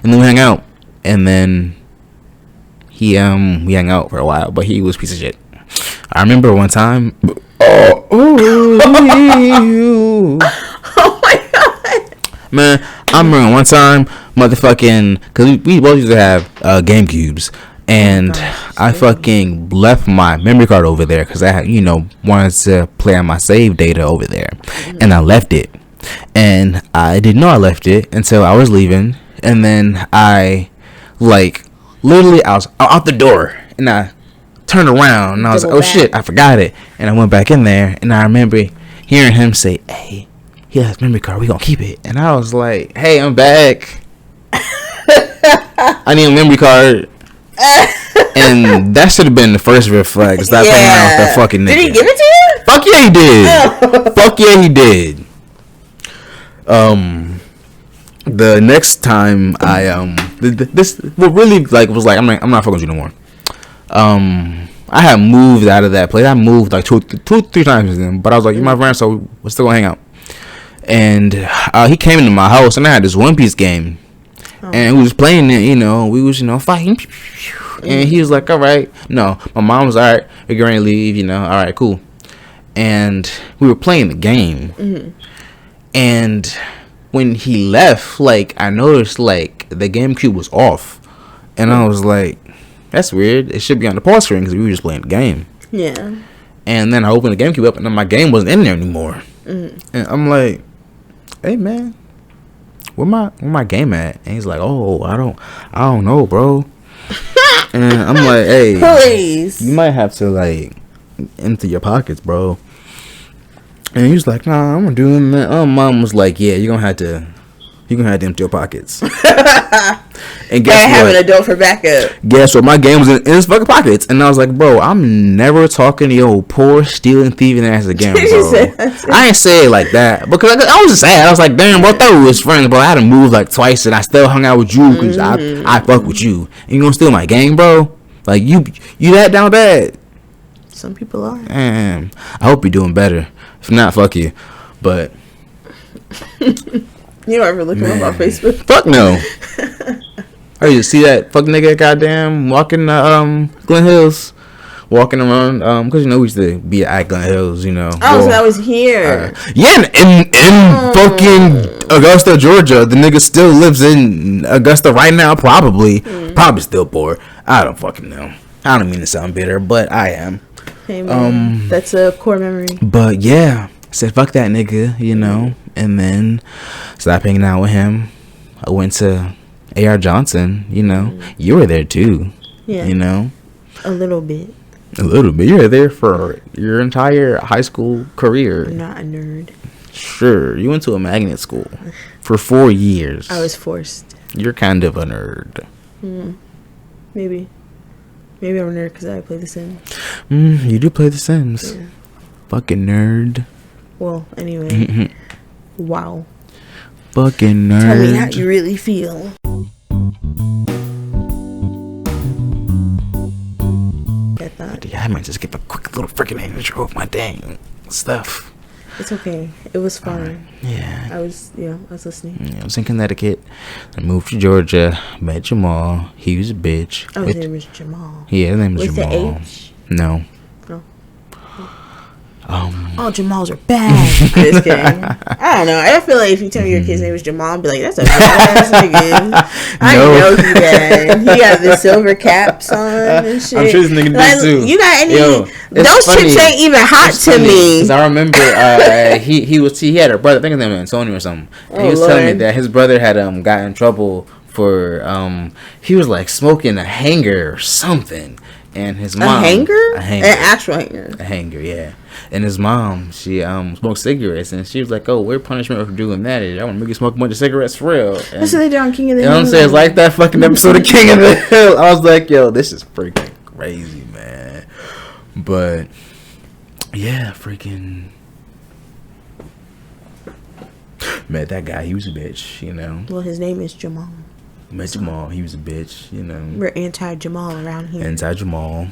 And then we hang out, and then we hung out for a while, but he was a piece of shit. I remember one time. Oh my god, man! I remember one time, motherfucking, because we both used to have GameCubes, and I fucking left my memory card over there because I had, wanted to play on my save data over there, and I left it. and I didn't know I left it until I was leaving, and then I, like, literally I was out the door, and I turned around, and I was like, oh shit, I forgot it, and I went back in there, and I remember hearing him say, hey, he has memory card, we gonna keep it, and I was like, hey, I'm back. I need a memory card. And that should have been the first red flag. Stop hanging out with that fucking nigga. Did he give it to you? Fuck yeah, he did. Fuck yeah, he did. The next time I this what really like was like I'm not fucking with you no more. I had moved out of that place. I moved like two, 3 times with him, but I was like, you're my friend, so we're still gonna hang out. And he came into my house, and I had this One Piece game. And we was playing it, we was, fighting. And he was like, all right. No, my mom was, all right, we're going to leave, all right, cool. And we were playing the game. Mm-hmm. And when he left, like, I noticed, like, the GameCube was off. And I was like, that's weird. It should be on the pause screen because we were just playing the game. Yeah. And then I opened the GameCube up, and then my game wasn't in there anymore. Mm-hmm. And I'm like, hey, man. Where my game at? And he's like, oh, I don't know, bro. And I'm like, hey, please, you might have to like empty your pockets, bro. And he was like, nah, I'm gonna do it, man. Mom was like, yeah, you're gonna have to empty your pockets. And guess what? Have an adult for backup. Guess what? My game was in his fucking pockets, and I was like, bro, I'm never talking to your poor stealing, thieving ass again, bro. I ain't say it like that because I was just sad. I was like, damn, bro, thought we was friends, bro. I had to move like twice, and I still hung out with you because I fuck with you, and you gonna steal my game, bro? Like you that down bad? Some people are. Damn. I hope you're doing better. If not, fuck you. But you don't ever look him up on Facebook? Fuck no. I used to see that fuck nigga goddamn walking Glen Hills. Walking around, because we used to be at Glen Hills, Oh, so that was here. Yeah, in fucking Augusta, Georgia. The nigga still lives in Augusta right now, probably. Probably still poor. I don't fucking know. I don't mean to sound bitter, but I am. Hey, man. That's a core memory. But yeah, I said fuck that nigga, and then stopped hanging out with him. I went to A.R. Johnson, You were there too. Yeah. A little bit. A little bit. You were there for your entire high school career. I'm not a nerd. Sure. You went to a magnet school for 4 years. I was forced. You're kind of a nerd. Maybe I'm a nerd because I play The Sims. You do play The Sims. Yeah. Fucking nerd. Well, anyway. Wow. Fucking nerd. Tell me how you really feel. Yeah, I might just give a quick little freaking intro of my dang stuff. It's okay. It was fun. Right. Yeah. I was listening. Yeah, I was in Connecticut. I moved to Georgia. Met Jamal. He was a bitch. Oh, his name was Jamal. Yeah, his name was Jamal. Jamal. With the H? No. Jamals are bad. I'm just kidding. I don't know. I feel like if you tell me your kid's name was Jamal, I'd be like, that's a badass nigga. I know he bad. He got the silver caps on and shit. I'm sure this nigga did too. You got any? Those chicks ain't even hot to me. Because I remember he had a brother. I think his name was Antonio or something. And he was telling me that his brother had got in trouble for he was like smoking a hanger or something. And his mom, a hanger, an actual hanger, a hanger, yeah. And his mom, she smoked cigarettes, and she was like, "Oh, we're punishment for doing that. I want to make you smoke a bunch of cigarettes for real." And, that's what they do on King of the Hill. You know what I'm saying? It's like that fucking episode of King of the Hill. I was like, "Yo, this is freaking crazy, man." But yeah, freaking met that guy. He was a bitch, Well, his name is Jamal. Met Jamal. He was a bitch, We're anti-Jamal around here. Anti-Jamal.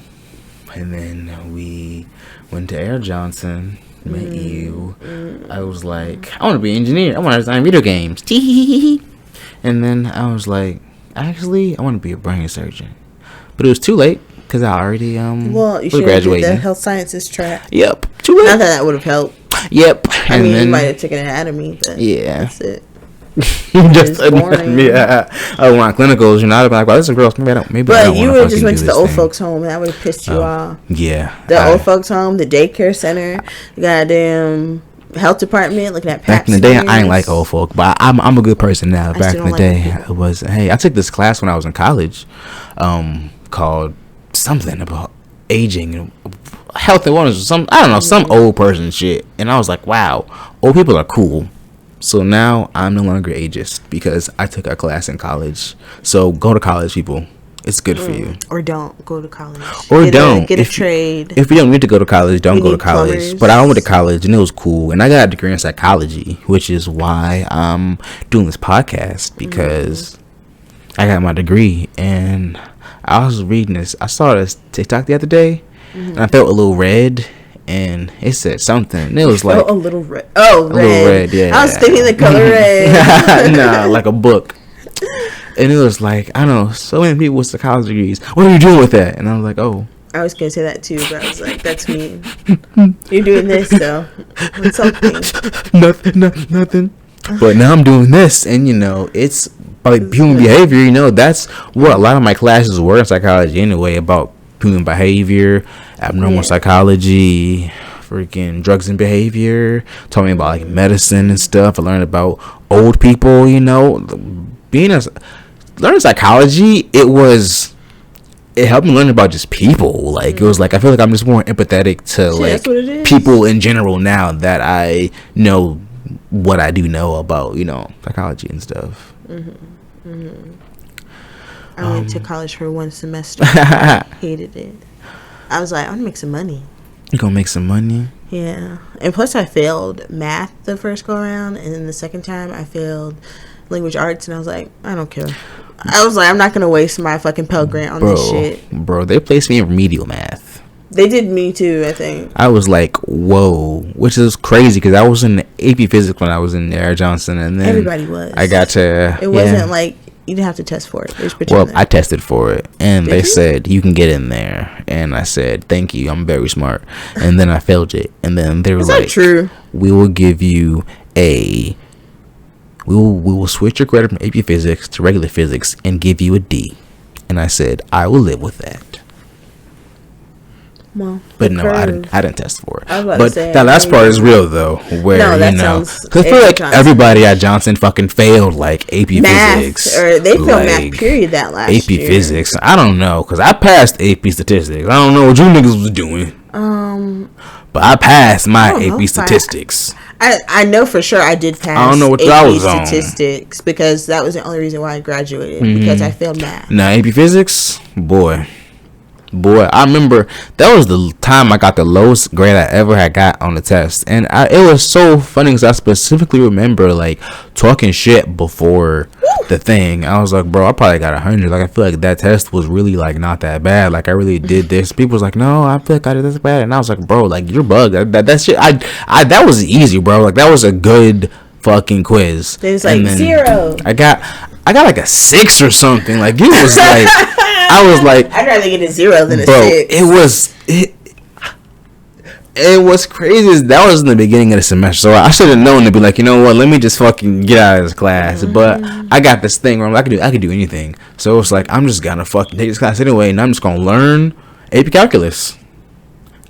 And then we went to Air Johnson. Met you. I was like, I want to be an engineer. I want to design video games. And then I was like, actually, I want to be a brain surgeon. But it was too late because I already well, you should have did the health sciences track. Yep. Too late. Not that would have helped. Yep. I mean, you might have taken anatomy, but yeah, that's it. Just yeah. I want clinicals, I'd be like, well, this is gross. Maybe I don't. But you would have just went to the old folks' home, and that would have pissed you off. Yeah. The old folks' home, the daycare center, goddamn health department, looking at back in the day, I ain't like old folk, but I'm a good person now. Back in the day, it was, hey, I took this class when I was in college, called something about aging and health and wellness, some old person shit, and I was like, wow, old people are cool. So now I'm no longer ageist because I took a class in college. So go to college, people. It's good for you. Or don't go to college. Or get a trade. If you don't need to go to college, don't go to college. Plumbers. But I went to college and it was cool. And I got a degree in psychology, which is why I'm doing this podcast, because I got my degree. And I was reading this. I saw this TikTok the other day, and I felt a little red. And it said something. And it was like a little red. Oh, red. A little red, yeah. I was thinking the color red. Nah, like a book. And it was like, I don't know, so many people with college degrees. What are you doing with that? And I was like, oh. I was going to say that too, but I was like, that's mean. You're doing this, though. What's something? Nothing. But now I'm doing this. And, it's like human behavior. That's what a lot of my classes were in psychology anyway, about human behavior, abnormal psychology, freaking drugs and behavior. Taught me about like medicine and stuff. I learned about old people, learning psychology, it helped me learn about just people. Like, it was like, I feel like I'm just more empathetic to people in general now that I know what I do know about, psychology and stuff. I went to college for one semester. I hated it. I was like, I'm gonna make some money. You gonna make some money? Yeah. And plus I failed math the first go around, and then the second time I failed language arts, and I was like, I don't care. I was like, I'm not gonna waste my fucking Pell Grant on this shit. Bro, they placed me in remedial math. They did me too, I think. I was like, whoa, which is crazy because I was in AP Physics when I was in Air Johnson, and then everybody was. I got to. It wasn't like you didn't have to test for it. They just put you in there. I tested for it, and they said you can get in there, and I said thank you, I'm very smart, and then I failed it, and then they were like, not true. We will give you we will switch your credit from AP Physics to regular physics and give you a D, and I said I will live with that. Well, but no, I didn't test for it. But that last part is real though, where because I feel like everybody at Johnson fucking failed like AP math, Physics, or they failed math period that last AP year. Physics. I don't know, because I passed AP Statistics. I don't know what you niggas was doing. But I passed my AP Statistics. I know for sure I did pass. I don't know what I was on. Statistics, because that was the only reason why I graduated, because I failed math. Now AP Physics, boy, I remember that was the time I got the lowest grade I ever had got on the test, and it was so funny because I specifically remember like talking shit before the thing. I was like, bro, I probably got 100. Like, I feel like that test was really like not that bad. Like, I really did this. People was like, no, I feel like I did this bad, and I was like, bro, like you're bugged. That shit, that was easy, bro. Like, that was a good fucking quiz. It was like 0. I got like a 6 or something. Like, it was like. I was like, I'd rather get a 0 than a 6. It was crazy. That was in the beginning of the semester, so I should have known to be like, you know what, let me just fucking get out of this class. But I got this thing where I could do anything. So it was like, I'm just gonna fucking take this class anyway, and I'm just gonna learn AP Calculus.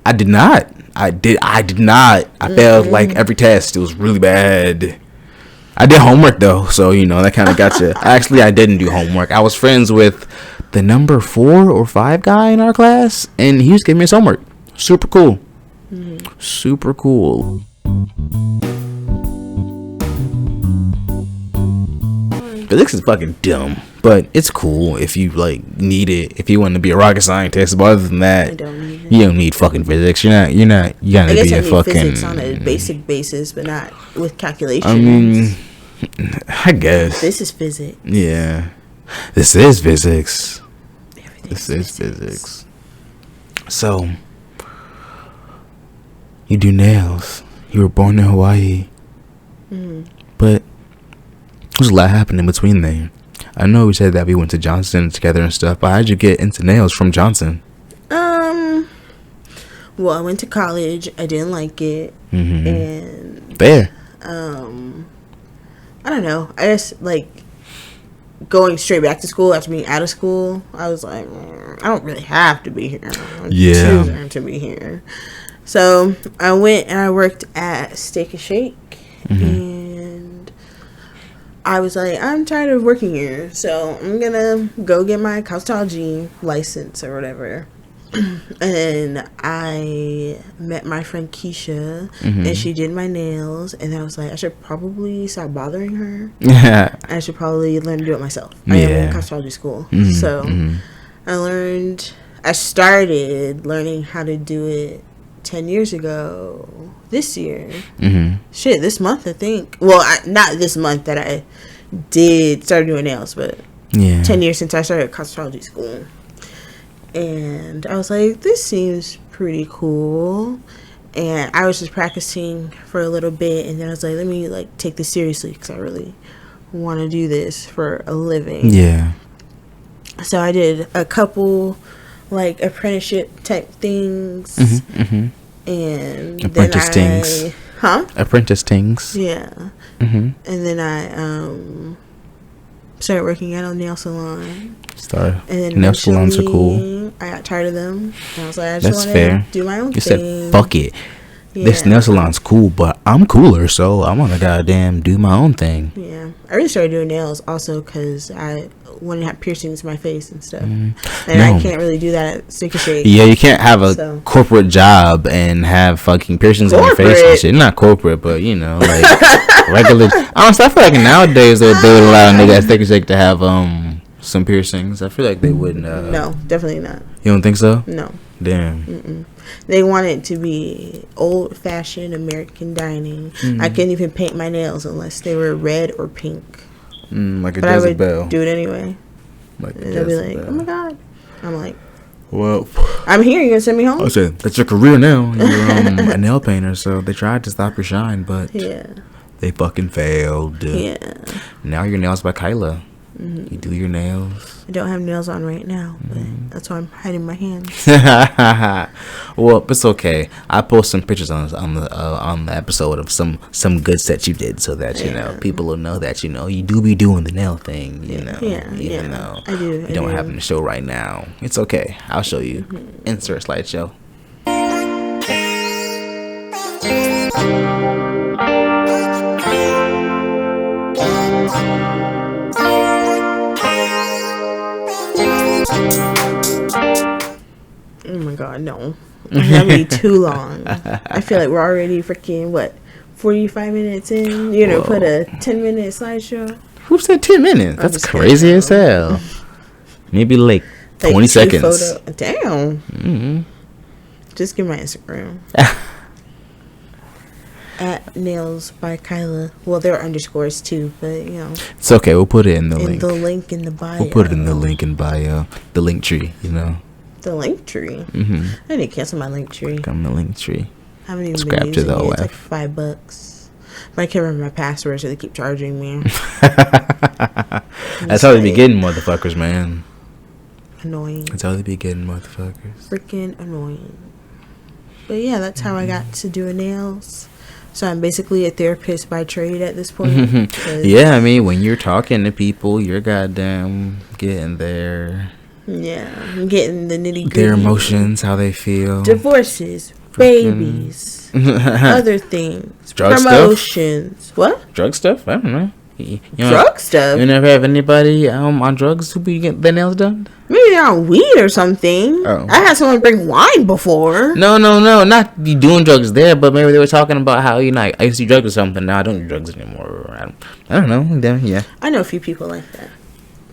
I did not. I failed like every test. It was really bad. I did homework though, so that kind of got you. Actually, I didn't do homework. I was friends with the number 4 or 5 guy in our class, and he was giving me his homework. Super cool. Super cool. Physics is fucking dumb, but it's cool if you like need it. If you want to be a rocket scientist, but other than that, I don't need it. You don't need fucking physics. You gotta be a fucking physics on a basic basis, but not with calculations. I mean, I guess this is physics. Yeah, this is physics. This is physics. So, you do nails. You were born in Hawaii. But there's a lot happening in between there. I know we said that we went to Johnson together and stuff, but how'd you get into nails from Johnson? Well, I went to college. I didn't like it. And fair. I don't know. I just like going straight back to school after being out of school. I was like, I don't really have to be here. I'm choosing to be here. So I went and I worked at Steak and Shake, and I was like, I'm tired of working here, so I'm gonna go get my cosmetology license or whatever. And I met my friend Keisha, and she did my nails, and I was like, I should probably stop bothering her. Yeah. I should probably learn to do it myself. I am in cosmetology school, so I started learning how to do it 10 years ago this year. Shit, this month I think. Well, not this month that I started doing nails, but 10 years since I started cosmetology school. And I was like, this seems pretty cool. And I was just practicing for a little bit, and then I was like, let me like take this seriously because I really want to do this for a living. Yeah. So I did a couple like apprenticeship type things. And apprentice things. Apprentice things. Yeah. And then I started working at a nail salon. And then nail salons are cool. I got tired of them. And I was like, I just want to do my own thing. You said, fuck it. Yeah. This nail salon's cool, but I'm cooler, so I want to goddamn do my own thing. Yeah. I really started doing nails also because I want to have piercings in my face and stuff. And I can't really do that at Steak and Shake. Yeah, you can't have a corporate job and have fucking piercings in your face and shit. Not corporate, but, you know, like regular. Honestly, I feel like nowadays they would allow a nigga at Steak and Shake to have some piercings. I feel like they wouldn't. No, definitely not. You don't think so? No. Damn. They want it to be old-fashioned American dining. I couldn't even paint my nails unless they were red or pink. Like a but Jezebel. I would do it anyway. Like and they'll be like, oh my God. I'm like, well, I'm here. You gonna send me home? I said, that's your career now. You're a nail painter, so they tried to stop your shine, but they fucking failed. Yeah. Now your nails by Kyla. You do your nails. I don't have nails on right now, but that's why I'm hiding my hands. Well, it's okay. I post some pictures on the episode of some good sets you did, so that you know people will know that you do be doing the nail thing. Even though I do. You don't have to show right now. It's okay. I'll show you. Insert slideshow. Oh my God, no. That'd be too long. I feel like we're already freaking 45 minutes in. Put a 10-minute slideshow. Who said 10 minutes? That's crazy as hell. Maybe like 20 seconds. Damn. Just give my Instagram. At Nails by Kyla. Well, there are underscores too, but it's okay. We'll put it in the link. The link in the bio. We'll put it in the link in bio. The link tree, The link tree. I need to cancel my link tree. Come the link tree. I haven't even been using it. It's like $5. But I can't remember my password, so they keep charging me. That's how they be getting motherfuckers, man. Annoying. That's how they be getting motherfuckers. Freaking annoying. But yeah, that's how I got to doing nails. So I'm basically a therapist by trade at this point. Yeah, I mean, when you're talking to people, you're goddamn getting their... Yeah, I'm getting the nitty-gritty. Their emotions, how they feel. Divorces, babies, other things. Drug promotions. Stuff? What? Drug stuff? I don't know. Drug stuff? You never have anybody on drugs who be getting their nails done? Maybe they're on weed or something. Oh. I had someone bring wine before. No. Not you doing drugs there, but maybe they were talking about how, I used to do drugs or something. Now I don't do drugs anymore. I don't know. Yeah. I know a few people like that.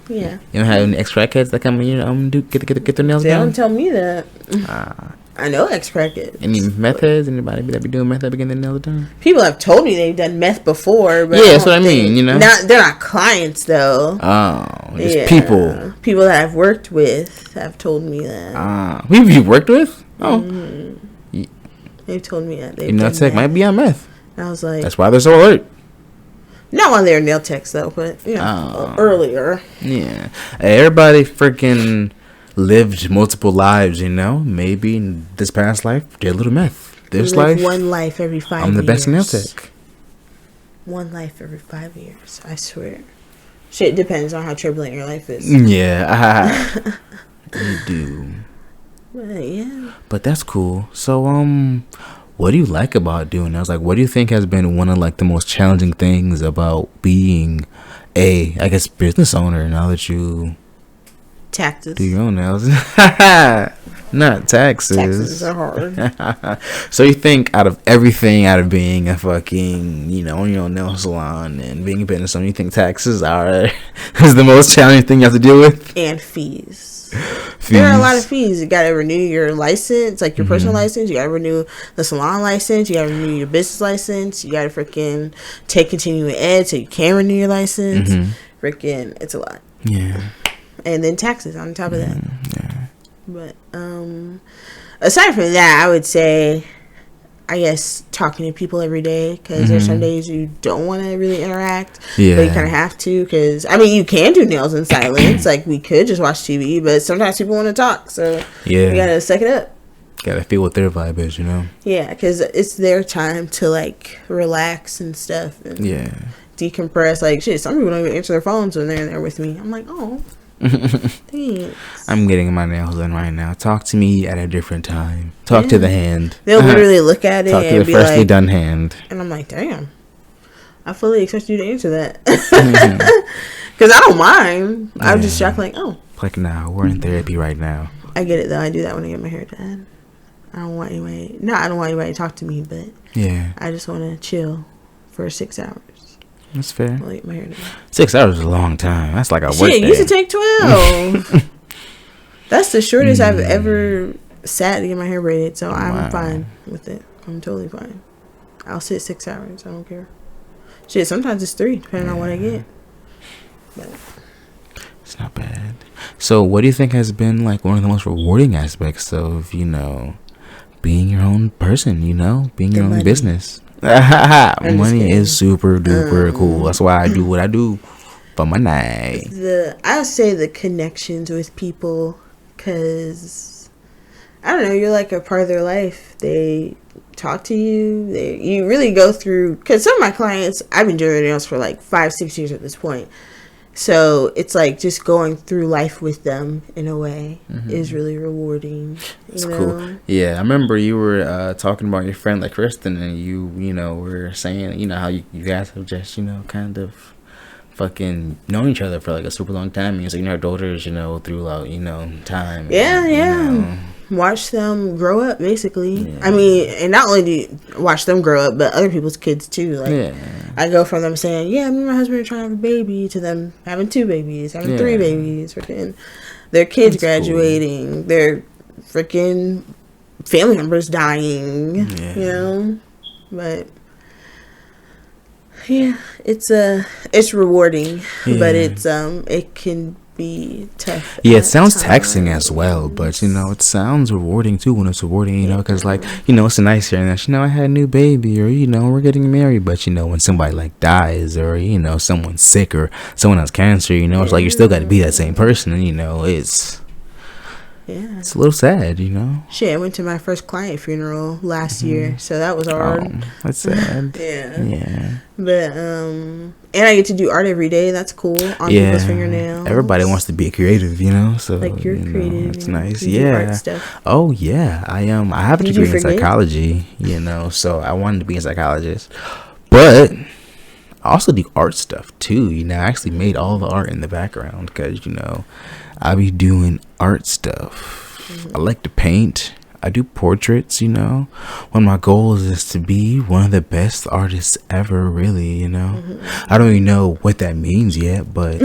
Yeah. You don't have any ex-crackheads that come in, get their nails done? They don't tell me that. I know ex-crackheads. Any meth heads? Anybody that be doing meth that be getting their nails done? People have told me they've done meth before, but yeah, that's what I mean. They're not clients though. Oh, just people. People that I've worked with have told me that. Who have you worked with? Oh, they've told me that. Nail tech might be on meth. I was like, that's why they're so alert. Not while they were nail techs though, but earlier. Yeah, everybody freaking lived multiple lives, Maybe in this past life, did a little meth. This life, one life every 5 years. I'm the best nail tech. One life every 5 years, I swear. Shit depends on how turbulent your life is. Yeah, you do. Yeah. But that's cool. So, what do you like about doing nails? Like, what do you think has been one of like the most challenging things about being I guess, business owner now that you Taxes. do your own nails? Not taxes. Taxes are hard. So you think out of everything, out of being a fucking, own your own nail salon and being a business owner, you think taxes is the most challenging thing you have to deal with? And fees. There are a lot of fees. You gotta renew your license, like your personal license. You gotta renew the salon license. You gotta renew your business license. You gotta freaking take continuing ed so you can renew your license. Freaking, it's a lot. Yeah. And then taxes on top of that. Yeah. But aside from that, I would say, I guess, talking to people every day, because there's some days you don't want to really interact, but you kind of have to, because you can do nails in silence, like we could just watch TV, but sometimes people want to talk, so you gotta suck it up. Gotta feel what their vibe is, Yeah, because it's their time to like relax and stuff, and decompress. Like shit, some people don't even answer their phones when they're in there with me. I'm like, oh. Thanks. I'm getting my nails done right now. Talk to me at a different time. Talk to the hand. They'll literally look at it Talk and to the freshly done hand. And I'm like, damn, I fully expect you to answer that. Because I don't mind. I'm just shocked, like, oh. Like, nah, we're in therapy right now. I get it, though. I do that when I get my hair done. I don't want anybody to talk to me, but I just want to chill for 6 hours. That's fair. I'll get my hair done. 6 hours is a long time. That's like a work day. Shit, used to take 12. That's the shortest I've ever sat to get my hair braided, so I'm fine with it. I'm totally fine. I'll sit 6 hours. I don't care. Shit, sometimes it's 3, depending on what I get. But it's not bad. So, what do you think has been like one of the most rewarding aspects of, being your own person, being your own business? Money is super duper cool. That's why I do what I do for money. I would say the connections with people, because I don't know, you're like a part of their life. They talk to you. You really go through, because some of my clients, I've been doing their nails for like 5-6 years at this point. So it's like just going through life with them in a way is really rewarding. It's cool. Yeah, I remember you were talking about your friend like Kristen, and you were saying how you guys have just kind of fucking known each other for like a super long time. And you're her daughters throughout time. Yeah. Watch them grow up, basically. Yeah. And not only do you watch them grow up, but other people's kids too. Like, I go from them saying, "Yeah, me and my husband are trying to have a baby," to them having 2 babies, having 3 babies, freaking their kids graduating, cool. Their freaking family members dying. But it's rewarding, but it can be tough. Yeah, it sounds taxing as well, but it sounds rewarding too when it's rewarding, because like, it's a nice hearing that, I had a new baby, or, we're getting married, but when somebody like dies, or, someone's sick, or someone has cancer, it's like you still got to be that same person, and, it's a little sad, Shit, I went to my first client funeral last year, so that was hard. Oh, that's sad. Yeah. But and I get to do art every day. That's cool. On people's fingernails. Everybody wants to be creative, so like you're creative. It's nice. Art stuff. Oh yeah, I have a degree in psychology. So I wanted to be a psychologist, but I also do art stuff too. I actually made all the art in the background because I be doing art stuff. I like to paint. I do portraits, One of my goals is to be one of the best artists ever, really, I don't even know what that means yet, but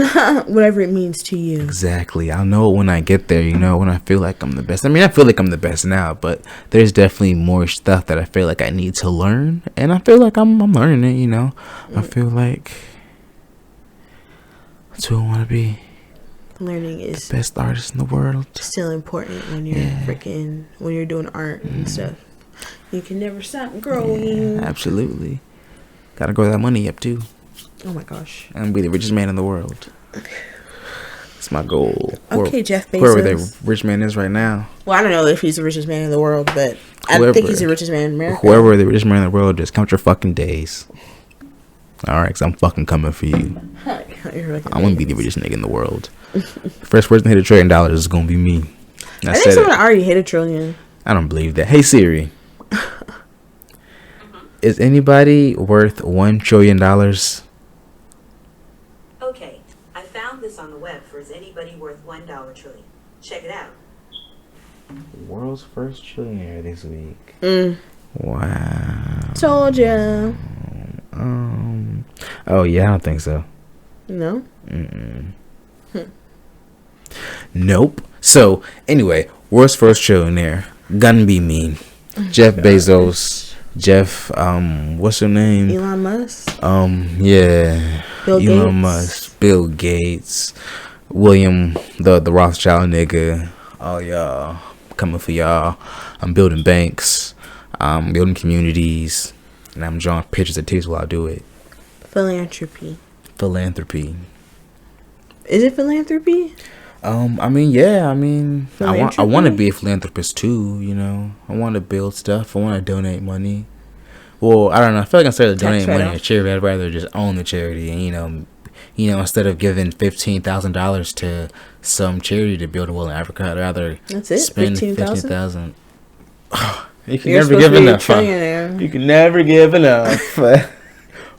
whatever it means to you. Exactly. I'll know it when I get there, when I feel like I'm the best. I feel like I'm the best now, but there's definitely more stuff that I feel like I need to learn, and I feel like I'm learning it, I feel like that's who I want to be. Learning is the best artist in the world. Still important when you're when you're doing art and stuff. You can never stop growing. Yeah, absolutely. Gotta grow that money up too. Oh my gosh. And be the richest man in the world. It's my goal. Okay, Jeff Bezos. Whoever the rich man is right now. Well, I don't know if he's the richest man in the world, but I think he's the richest man in America. Whoever the richest man in the world, just count your fucking days. Alright, because I'm fucking coming for you. I'm gonna be the richest nigga in the world. First person to hit $1 trillion is gonna be me. I think someone already hit $1 trillion. I don't believe that. Hey Siri, is anybody worth $1 trillion? Okay, I found this on the web for is anybody worth $1 trillion. Check it out. World's first trillionaire this week. Wow. Told ya. Oh yeah, I don't think so. No. Nope. So anyway, world's first trillionaire gonna be me. Jeff Bezos. Jeff. What's her name? Elon Musk. Yeah. Bill Elon Gates. Musk. Bill Gates. William the Rothschild nigga. Oh y'all, coming for y'all. I'm building banks. I'm building communities, and I'm drawing pictures of titties while I do it. Philanthropy. Is it philanthropy? I mean, yeah. I mean, I want to be a philanthropist too. You know, I want to build stuff. I want to donate money. Well, I don't know. I feel like instead of donating money to charity, I'd rather just own the charity. And you know, instead of giving $15,000 to some charity to build a well in Africa, I'd rather spend $15,000. You can never give enough. You can never give enough.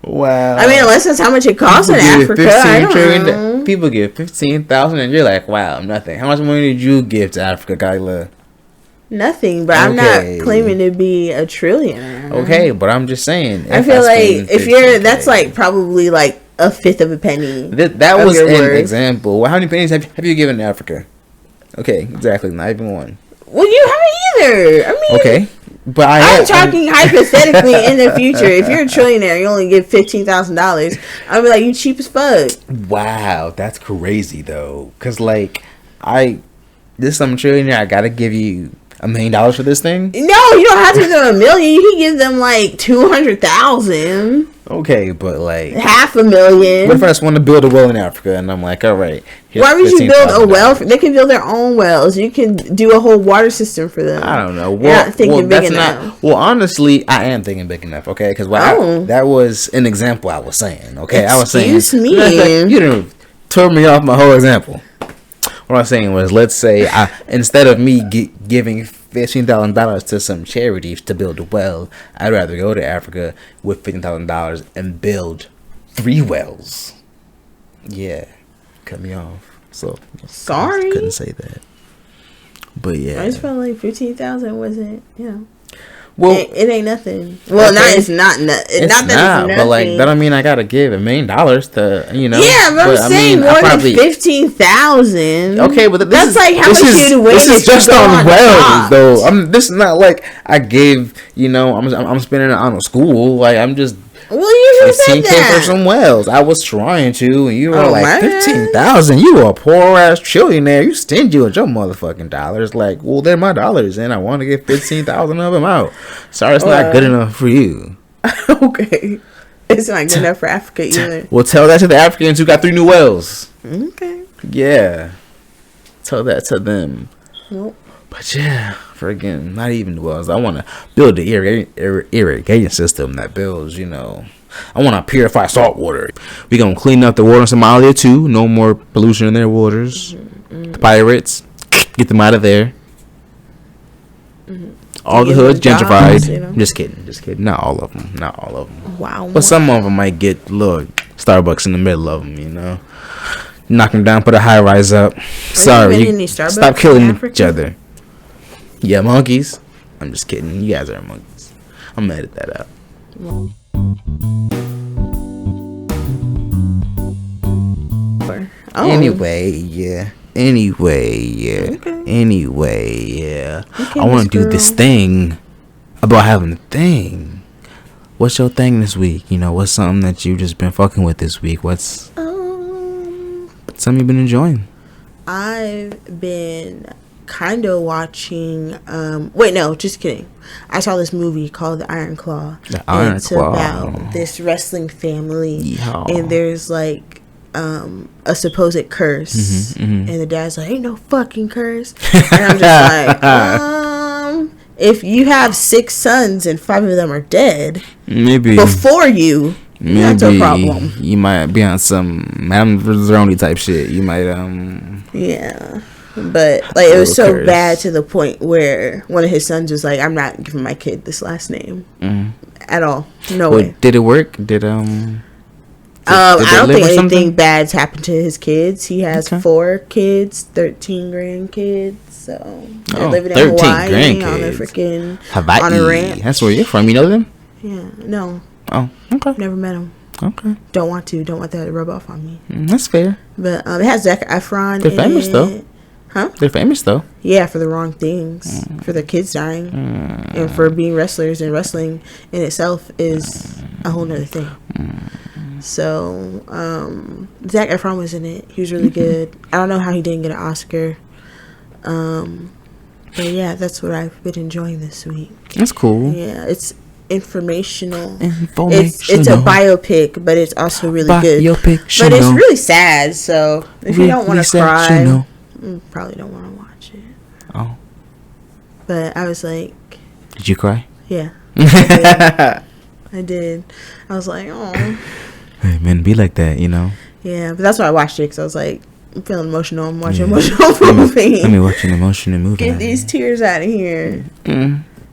Wow. I mean, unless that's how much it costs in Africa. I don't know. People give $15,000, and you're like, wow, nothing. How much money did you give to Africa, Kyla? Nothing, but I'm not claiming to be a trillionaire. Okay, but I'm just saying. I feel like that's like probably like a fifth of a penny. That was an example. Well, how many pennies have you given to Africa? Okay, exactly, not even one. Well, you haven't either. I mean, okay, but I'm talking hypothetically in the future. If you're a trillionaire, you only give $15,000. I'll be like, you cheap as fuck. Wow, that's crazy though. Cause like, some trillionaire, I gotta give you $1 million for this thing. No, you don't have to give them $1 million. You can give them like 200,000. Okay, but like $500,000. What if I just want to build a well in Africa and I'm like, all right. Why would you build a well? They can build their own wells. You can do a whole water system for them. I don't know. You're not thinking big enough. Honestly, I am thinking big enough. Okay, because that was an example I was saying. Okay, I was saying. Excuse me. You didn't turn me off my whole example. What I was saying was, let's say instead of me giving $15,000 to some charities to build a well, I'd rather go to Africa with $15,000 and build 3 wells. Yeah, cut me off. So sorry, I couldn't say that. But yeah, I just felt like 15,000 wasn't, well, it ain't nothing. Well, okay. It's not nothing. But like that don't mean I gotta give $1 million to Yeah, but I'm saying more than 15,000. Okay, but that's like how much you'd wait. This is just on wells, though. This is not like I gave. I'm spending it on a school. Like I'm just. Well, you said that for some wells. I was trying to, and you were like 15,000. You a poor ass trillionaire. You stingy with your motherfucking dollars. Like, well, they're my dollars, and I want to get 15,000 of them out. Sorry, it's not good enough for you. Okay, it's not good enough for Africa either. Well, tell that to the Africans who got 3 new wells. Okay. Yeah, tell that to them. Nope. But yeah, friggin' not even wells. I want to build the irrigation system that builds, I want to purify salt water. We going to clean up the water in Somalia too. No more pollution in their waters. The pirates, get them out of there. All the hoods gentrified. Just kidding. Not all of them. Wow. But some of them might get Starbucks in the middle of them, Knock them down, put a high rise up. Sorry, stop killing each other. Yeah, monkeys. I'm just kidding. You guys are monkeys. I'm gonna edit that out. Anyway, yeah. I want to do this thing about having a thing. What's your thing this week? What's something that you just been fucking with this week? What's something you've been enjoying? I've been kind of watching wait, no, just kidding. I saw this movie called The Iron Claw. It's about this wrestling family. And there's like a supposed curse. And the dad's like, ain't no fucking curse. And I'm just like, if you have 6 sons and 5 of them are dead, maybe before you, that's a problem. You might be on some Madame Veroni type shit. You might yeah. But like it was so bad to the point where one of his sons was like, "I'm not giving my kid this last name at all. No way." Did it work? Did I don't think anything bad's happened to his kids. He has 4 kids, 13 grandkids. So they're living in Hawaii on a freaking on a ranch. That's where you're from. You know them? Yeah. No. Oh, okay. Never met them. Okay. Don't want that to rub off on me. That's fair. But it has Zac Efron. They're famous though. Huh? They're famous though. Yeah, for the wrong things, for their kids dying, and for being wrestlers. And wrestling in itself is a whole nother thing. So, Zac Efron was in it. He was really good. I don't know how he didn't get an Oscar. But yeah, that's what I've been enjoying this week. That's cool. Yeah, it's informational. It's a biopic, but it's also really good. But it's really sad. So if you don't want to cry, you probably don't want to watch it. Oh. But I was like, did you cry? Yeah. I did. I was like, oh. Hey, man, be like that, you know? Yeah, but that's why I watched it, because I was like, I'm feeling emotional. I'm watching an emotional movie. Let me watch an emotional movie. Get these tears out of here.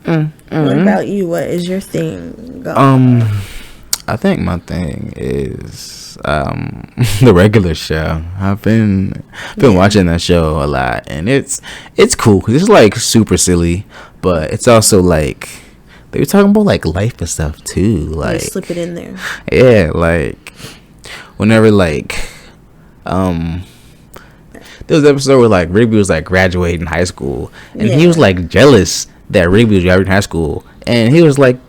What about you? What is your thing? I think my thing is the regular show. I've been watching that show a lot, and it's cool because it's like super silly, but it's also like they were talking about like life and stuff too. Like slip it in there. Yeah, like whenever like there was an episode where like Rigby was like graduating high school, and he was like jealous that Rigby was graduating high school, and he was like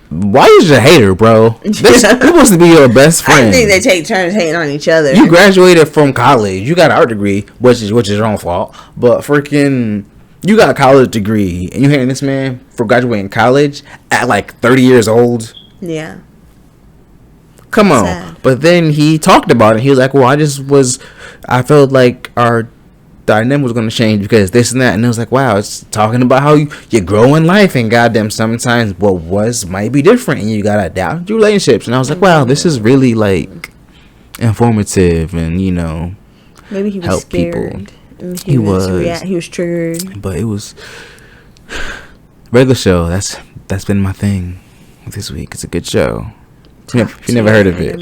why is you a hater, bro? This supposed to be your best friend. I think they take turns hating on each other. You graduated from college. You got an art degree, which is your own fault. But freaking, you got a college degree, and you hating this man for graduating college at like 30 years old. Yeah. Come on. Sad. But then he talked about it. He was like, well, I felt like our dynamic was going to change because this and that. And it was like, wow, it's talking about how you grow in life, and goddamn, sometimes what might be different, and you got to adapt your relationships. And I was like, wow, this is really like informative, and you know, maybe he was help scared. People. He was triggered. But it was regular show. That's been my thing this week. It's a good show. If you never heard of it,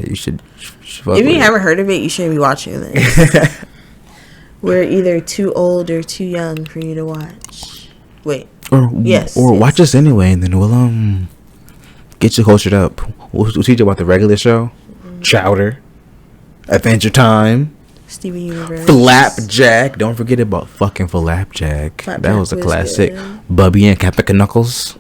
you should if you haven't heard of it, you shouldn't be watching this. We're either too old or too young for you to watch. Wait. Or watch us anyway, and then we'll get you cultured up. We'll teach you about the regular show, Chowder, Adventure Time, Steven Universe, Flapjack. Don't forget about fucking Flapjack. That was a classic. Good. Bubby and Captain Knuckles.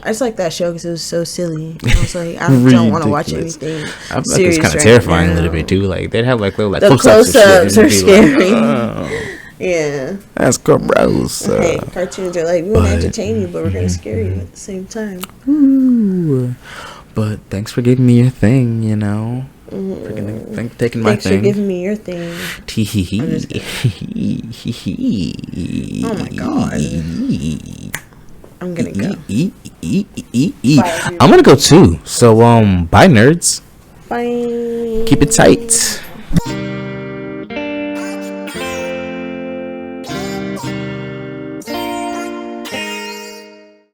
I just like that show because it was so silly. I was like, I don't want to watch anything. I feel like it's kind of terrifying a little bit too. Like they'd have like little like the close-ups are scary. Like, yeah, that's gross. Hey, cartoons are like, we want to entertain you, but we're gonna scare you at the same time. Ooh. But thanks for giving me your thing. You know, taking my thing. Thanks for giving me your thing. Oh my god. I'm gonna go. I'm gonna go too. So bye nerds. Bye. Keep it tight.